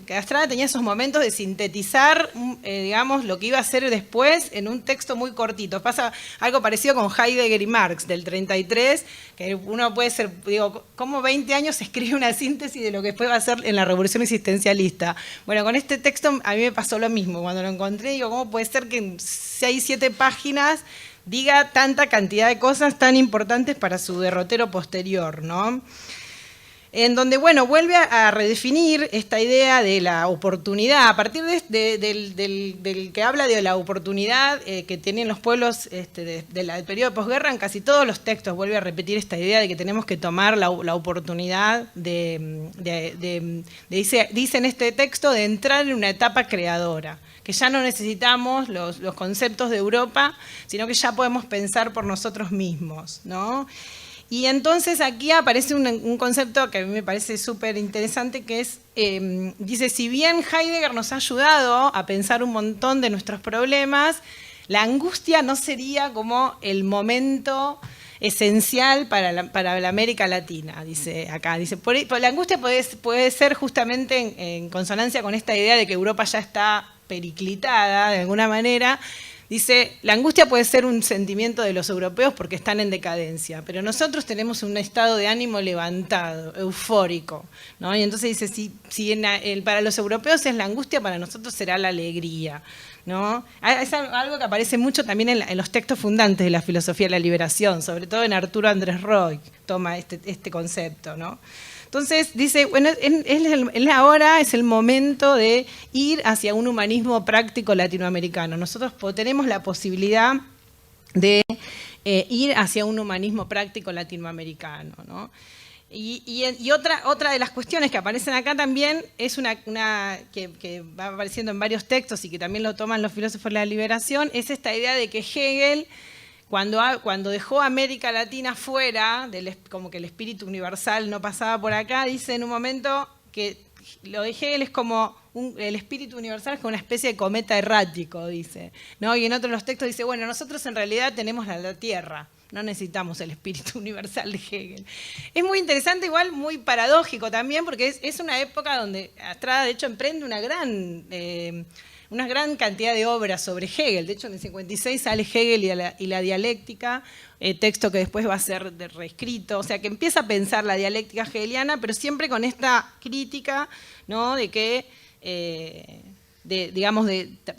que Astrada tenía esos momentos de sintetizar, digamos, lo que iba a hacer después en un texto muy cortito. Pasa algo parecido con Heidegger y Marx del 33, que uno puede ser, digo, ¿cómo 20 años escribe una síntesis de lo que después va a ser en la Revolución Existencialista? Bueno, con este texto a mí me pasó lo mismo. Cuando lo encontré, digo, ¿cómo puede ser que en 6, 7 páginas diga tanta cantidad de cosas tan importantes para su derrotero posterior, ¿no? En donde, bueno, vuelve a redefinir esta idea de la oportunidad, a partir del que habla de la oportunidad que tienen los pueblos del periodo de posguerra. En casi todos los textos vuelve a repetir esta idea de que tenemos que tomar la oportunidad dice en este texto, de entrar en una etapa creadora, que ya no necesitamos los conceptos de Europa, sino que ya podemos pensar por nosotros mismos, ¿no? Y entonces aquí aparece un concepto que a mí me parece súper interesante, que es, dice, si bien Heidegger nos ha ayudado a pensar un montón de nuestros problemas, la angustia no sería como el momento esencial para la América Latina, dice acá. Dice, la angustia puede ser justamente en consonancia con esta idea de que Europa ya está periclitada de alguna manera. Dice, la angustia puede ser un sentimiento de los europeos porque están en decadencia, pero nosotros tenemos un estado de ánimo levantado, eufórico, ¿no? Y entonces dice, si para los europeos es la angustia, para nosotros será la alegría, ¿no? Es algo que aparece mucho también en los textos fundantes de la filosofía de la liberación, sobre todo en Arturo Andrés Roig, toma este concepto, ¿no? Entonces dice, bueno, ahora es el momento de ir hacia un humanismo práctico latinoamericano. Nosotros tenemos la posibilidad de ir hacia un humanismo práctico latinoamericano, ¿no? Y otra de las cuestiones que aparecen acá también es una que va apareciendo en varios textos y que también lo toman los filósofos de la liberación, es esta idea de que Hegel, cuando dejó América Latina fuera, como que el espíritu universal no pasaba por acá, dice en un momento que lo de Hegel es como el espíritu universal es como una especie de cometa errático, dice, ¿no? Y en otros de los textos dice, bueno, nosotros en realidad tenemos la Tierra, no necesitamos el espíritu universal de Hegel. Es muy interesante, igual muy paradójico también, porque es una época donde Astrada, de hecho, emprende una gran cantidad de obras sobre Hegel. De hecho, en el 56 sale Hegel y la dialéctica, texto que después va a ser reescrito. O sea, que empieza a pensar la dialéctica hegeliana, pero siempre con esta crítica, ¿no?, de que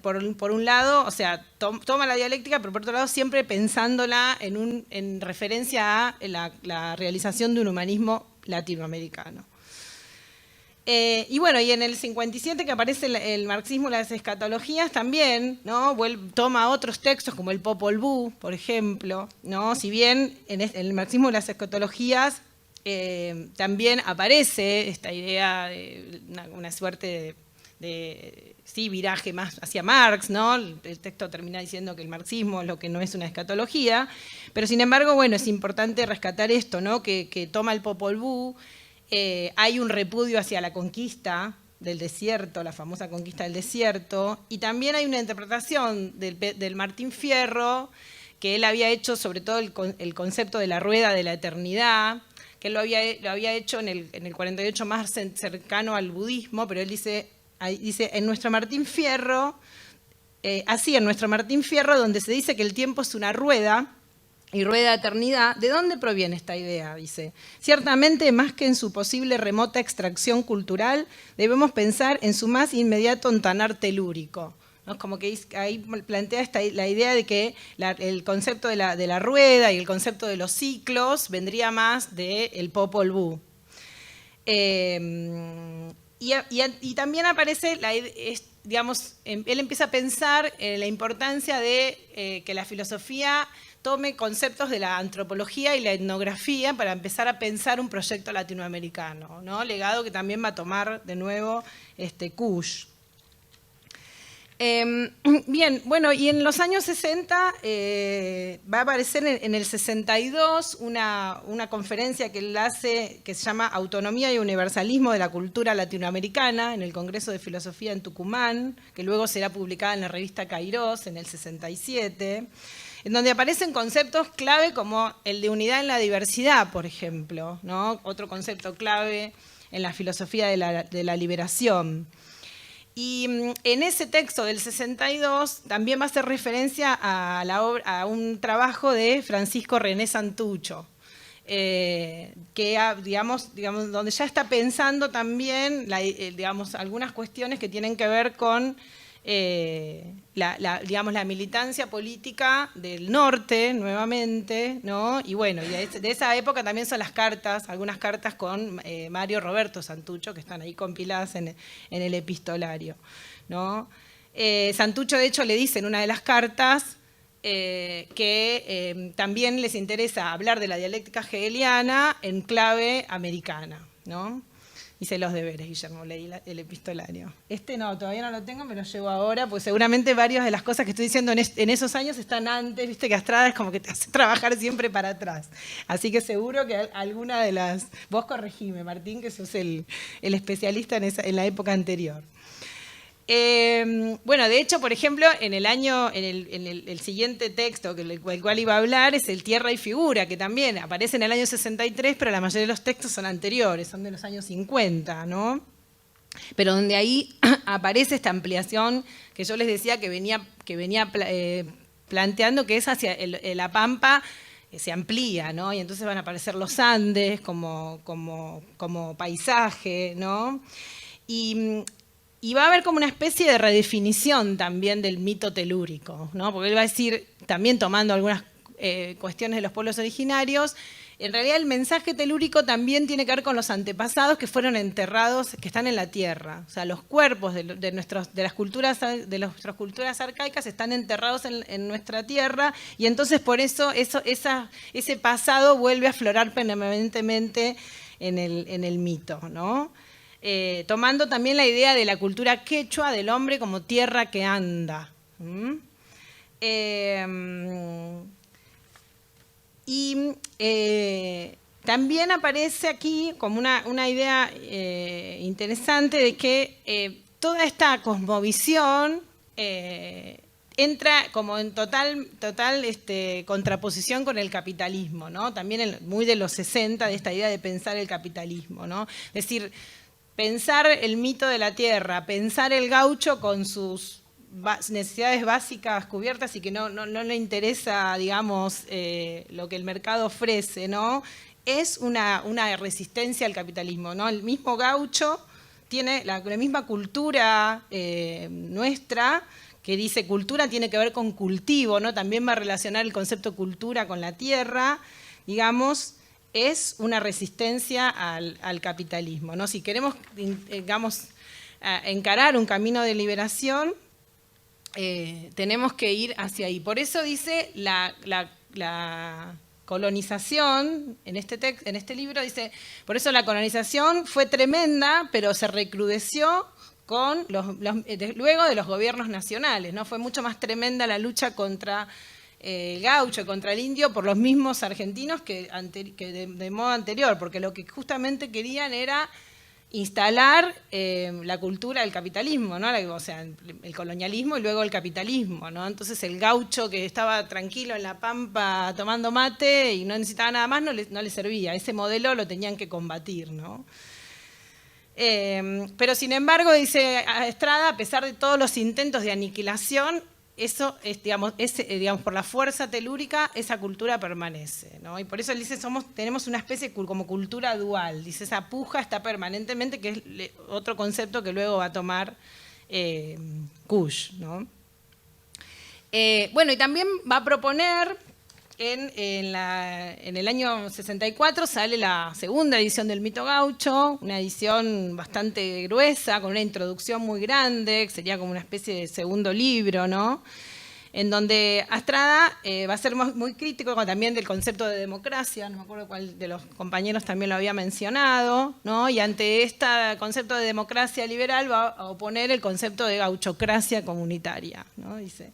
por un lado, o sea, toma la dialéctica, pero por otro lado siempre pensándola en referencia a la realización de un humanismo latinoamericano. Y bueno, y en el 57 que aparece el marxismo y las escatologías también, ¿no? Toma otros textos como el Popol Vuh, por ejemplo, ¿no? Si bien en el marxismo y las escatologías también aparece esta idea de una suerte de viraje más hacia Marx, ¿no? El texto termina diciendo que el marxismo es lo que no es una escatología, pero sin embargo, bueno, es importante rescatar esto, ¿no? Que toma el Popol Vuh. Hay un repudio hacia la conquista del desierto, la famosa conquista del desierto, y también hay una interpretación del Martín Fierro, que él había hecho sobre todo el concepto de la rueda de la eternidad, que él lo había hecho en el 48 más cercano al budismo, pero él dice en nuestro Martín Fierro, en nuestro Martín Fierro, donde se dice que el tiempo es una rueda, y rueda de eternidad, ¿de dónde proviene esta idea? Dice, ciertamente más que en su posible remota extracción cultural, debemos pensar en su más inmediato ontanar telúrico. ¿No? Es como que ahí plantea la idea de que el concepto de la rueda y el concepto de los ciclos vendría más del Popol Vuh. Y también aparece, digamos, él empieza a pensar en la importancia de que la filosofía tome conceptos de la antropología y la etnografía para empezar a pensar un proyecto latinoamericano, ¿no? Legado que también va a tomar de nuevo Kusch. Bien, bueno, y en los años 60 va a aparecer en el 62 una conferencia que él hace que se llama Autonomía y Universalismo de la Cultura Latinoamericana en el Congreso de Filosofía en Tucumán, que luego será publicada en la revista Kairos en el 67, en donde aparecen conceptos clave como el de unidad en la diversidad, por ejemplo, ¿no? Otro concepto clave en la filosofía de la liberación. Y en ese texto del 62 también va a hacer referencia a un trabajo de Francisco René Santucho, que digamos, donde ya está pensando también digamos, algunas cuestiones que tienen que ver con la militancia política del norte, nuevamente, ¿no? Y bueno, y de esa época también son las cartas, algunas cartas con Mario Roberto Santucho, que están ahí compiladas en el epistolario, ¿no? Santucho, de hecho, le dice en una de las cartas que también les interesa hablar de la dialéctica hegeliana en clave americana, ¿no? Hice los deberes, Guillermo, leí el epistolario. No, todavía no lo tengo, me lo llevo ahora, pues seguramente varias de las cosas que estoy diciendo en esos años están antes, viste que Astrada es como que te hace trabajar siempre para atrás. Así que seguro que alguna de las... Vos corregime, Martín, que sos el especialista en la época anterior. Bueno, de hecho, por ejemplo, en el siguiente texto el cual iba a hablar es el Tierra y Figura, que también aparece en el año 63, pero la mayoría de los textos son anteriores, son de los años 50, ¿no? Pero donde ahí aparece esta ampliación que yo les decía que venía planteando, que es hacia la Pampa, se amplía, ¿no? Y entonces van a aparecer los Andes como paisaje, ¿no? Y va a haber como una especie de redefinición también del mito telúrico, ¿no? Porque él va a decir, también tomando algunas cuestiones de los pueblos originarios, en realidad el mensaje telúrico también tiene que ver con los antepasados que fueron enterrados, que están en la tierra. O sea, los cuerpos de nuestras culturas arcaicas están enterrados en nuestra tierra, y entonces por eso ese pasado vuelve a aflorar permanentemente en el mito, ¿no? Tomando también la idea de la cultura quechua del hombre como tierra que anda. También aparece aquí como una idea interesante de que toda esta cosmovisión entra como en total contraposición con el capitalismo, ¿no? También muy de los 60, de esta idea de pensar el capitalismo, ¿no? Es decir, pensar el mito de la tierra, pensar el gaucho con sus necesidades básicas cubiertas y que no le interesa, digamos, lo que el mercado ofrece, ¿no? Es una resistencia al capitalismo, ¿no? El mismo gaucho tiene la misma cultura nuestra, que dice cultura tiene que ver con cultivo, ¿no? También va a relacionar el concepto cultura con la tierra, digamos, es una resistencia al capitalismo, ¿no? Si queremos, digamos, encarar un camino de liberación, tenemos que ir hacia ahí. Por eso dice la colonización, en este libro dice, por eso la colonización fue tremenda, pero se recrudeció con luego de los gobiernos nacionales, ¿no? Fue mucho más tremenda la lucha contra el gaucho, contra el indio, por los mismos argentinos que de modo anterior, porque lo que justamente querían era instalar la cultura del capitalismo, ¿no? O sea, el colonialismo y luego el capitalismo, ¿no? Entonces el gaucho que estaba tranquilo en la pampa tomando mate y no necesitaba nada más, no le servía. Ese modelo lo tenían que combatir, ¿no? Pero sin embargo, dice Estrada, a pesar de todos los intentos de aniquilación, eso es, digamos, por la fuerza telúrica, esa cultura permanece, ¿no? Y por eso él dice, tenemos una especie como cultura dual, dice, esa puja está permanentemente, que es otro concepto que luego va a tomar Kusch, ¿no? Bueno, y también va a proponer, en el año 64 sale la segunda edición del Mito Gaucho, una edición bastante gruesa, con una introducción muy grande, que sería como una especie de segundo libro, ¿no? En donde Estrada va a ser muy crítico también del concepto de democracia, no me acuerdo cuál de los compañeros también lo había mencionado, ¿no? Y ante este concepto de democracia liberal va a oponer el concepto de gauchocracia comunitaria, ¿no? Dice...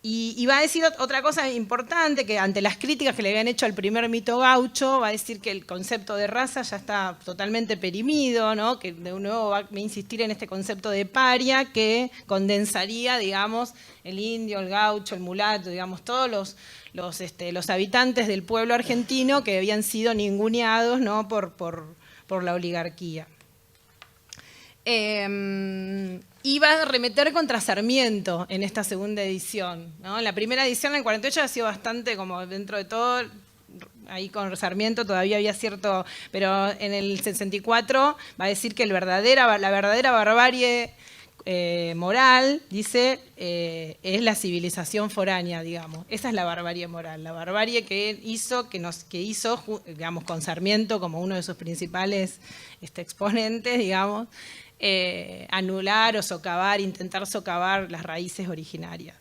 Y va a decir otra cosa importante, que ante las críticas que le habían hecho al primer Mito Gaucho, va a decir que el concepto de raza ya está totalmente perimido, ¿no? Que de nuevo va a insistir en este concepto de paria, que condensaría, digamos, el indio, el gaucho, el mulato, digamos, todos los habitantes del pueblo argentino que habían sido ninguneados, ¿no? por la oligarquía. Y va a remeter contra Sarmiento en esta segunda edición, ¿no? En la primera edición, en el 48, ha sido bastante como dentro de todo, ahí con Sarmiento todavía había cierto, pero en el 64 va a decir que la verdadera barbarie moral, dice, es la civilización foránea, digamos. Esa es la barbarie moral, la barbarie que hizo, digamos, con Sarmiento como uno de sus principales exponentes, digamos, anular o socavar, intentar socavar las raíces originarias.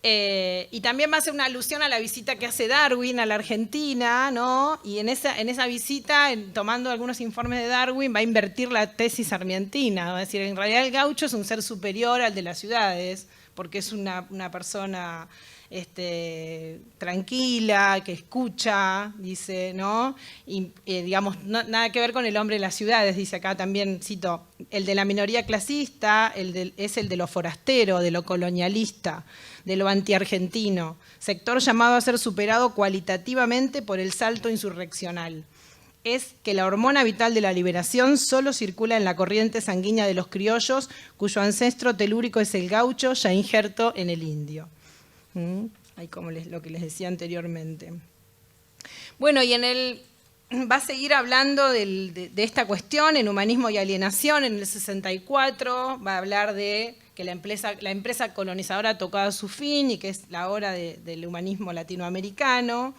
Y también va a hacer una alusión a la visita que hace Darwin a la Argentina, ¿no? Y en esa visita, tomando algunos informes de Darwin, va a invertir la tesis sarmientina, va a decir, en realidad el gaucho es un ser superior al de las ciudades, porque es una persona tranquila, que escucha, dice, ¿no? Y digamos, nada que ver con el hombre de las ciudades, dice acá también, cito, el de la minoría clasista es el de lo forastero, de lo colonialista, de lo antiargentino, sector llamado a ser superado cualitativamente por el salto insurreccional. Es que la hormona vital de la liberación solo circula en la corriente sanguínea de los criollos, cuyo ancestro telúrico es el gaucho, ya injerto en el indio. Ahí como lo que les decía anteriormente. Bueno, y va a seguir hablando de esta cuestión en Humanismo y Alienación, en el 64, va a hablar de que la empresa colonizadora ha tocado su fin y que es la hora del humanismo latinoamericano.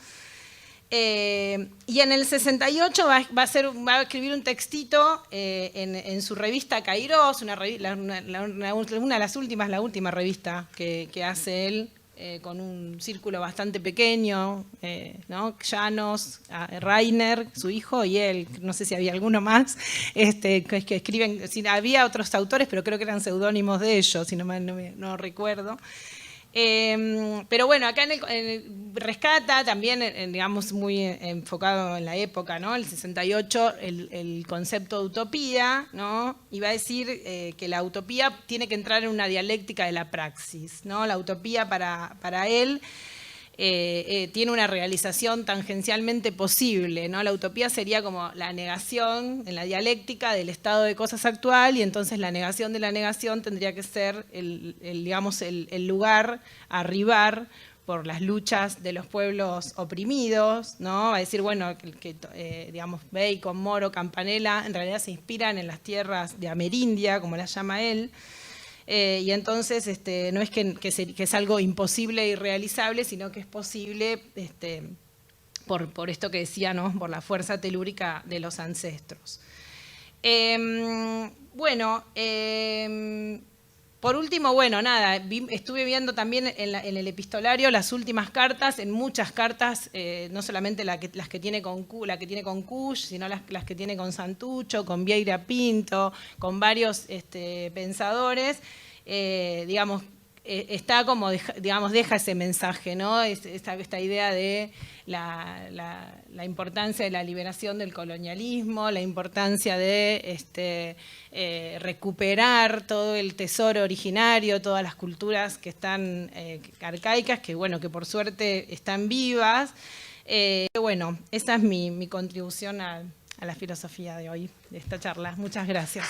Y en el 68 va a escribir un textito en su revista Kairos, una de las últimas, la última revista que hace él, con un círculo bastante pequeño, ¿no? Llanos, Rainer, su hijo, y él, no sé si había alguno más, que escriben, había otros autores, pero creo que eran seudónimos de ellos, si no recuerdo. Pero bueno, acá rescata también, digamos, muy enfocado en la época, ¿no? El 68, el concepto de utopía, ¿no? Y va a decir que la utopía tiene que entrar en una dialéctica de la praxis, ¿no? La utopía para él tiene una realización tangencialmente posible, ¿no? La utopía sería como la negación en la dialéctica del estado de cosas actual, y entonces la negación de la negación tendría que ser digamos, el lugar a arribar por las luchas de los pueblos oprimidos, ¿no? Va a decir, bueno, digamos, Bacon, Moro, Campanella, en realidad se inspiran en las tierras de Amerindia, como las llama él. Y entonces no es que es algo imposible e irrealizable, sino que es posible por esto que decía, ¿no? Por la fuerza telúrica de los ancestros. Por último, bueno, nada, estuve viendo también en el epistolario las últimas cartas, en muchas cartas, no solamente las que tiene con Kusch, sino las que tiene con Santucho, con Vieira Pinto, con varios pensadores, digamos, está como, digamos, deja ese mensaje, ¿no? Esta idea de la importancia de la liberación del colonialismo, la importancia de recuperar todo el tesoro originario, todas las culturas que están arcaicas, que bueno, que por suerte están vivas. Bueno, esa es mi contribución a la filosofía de hoy, de esta charla. Muchas gracias.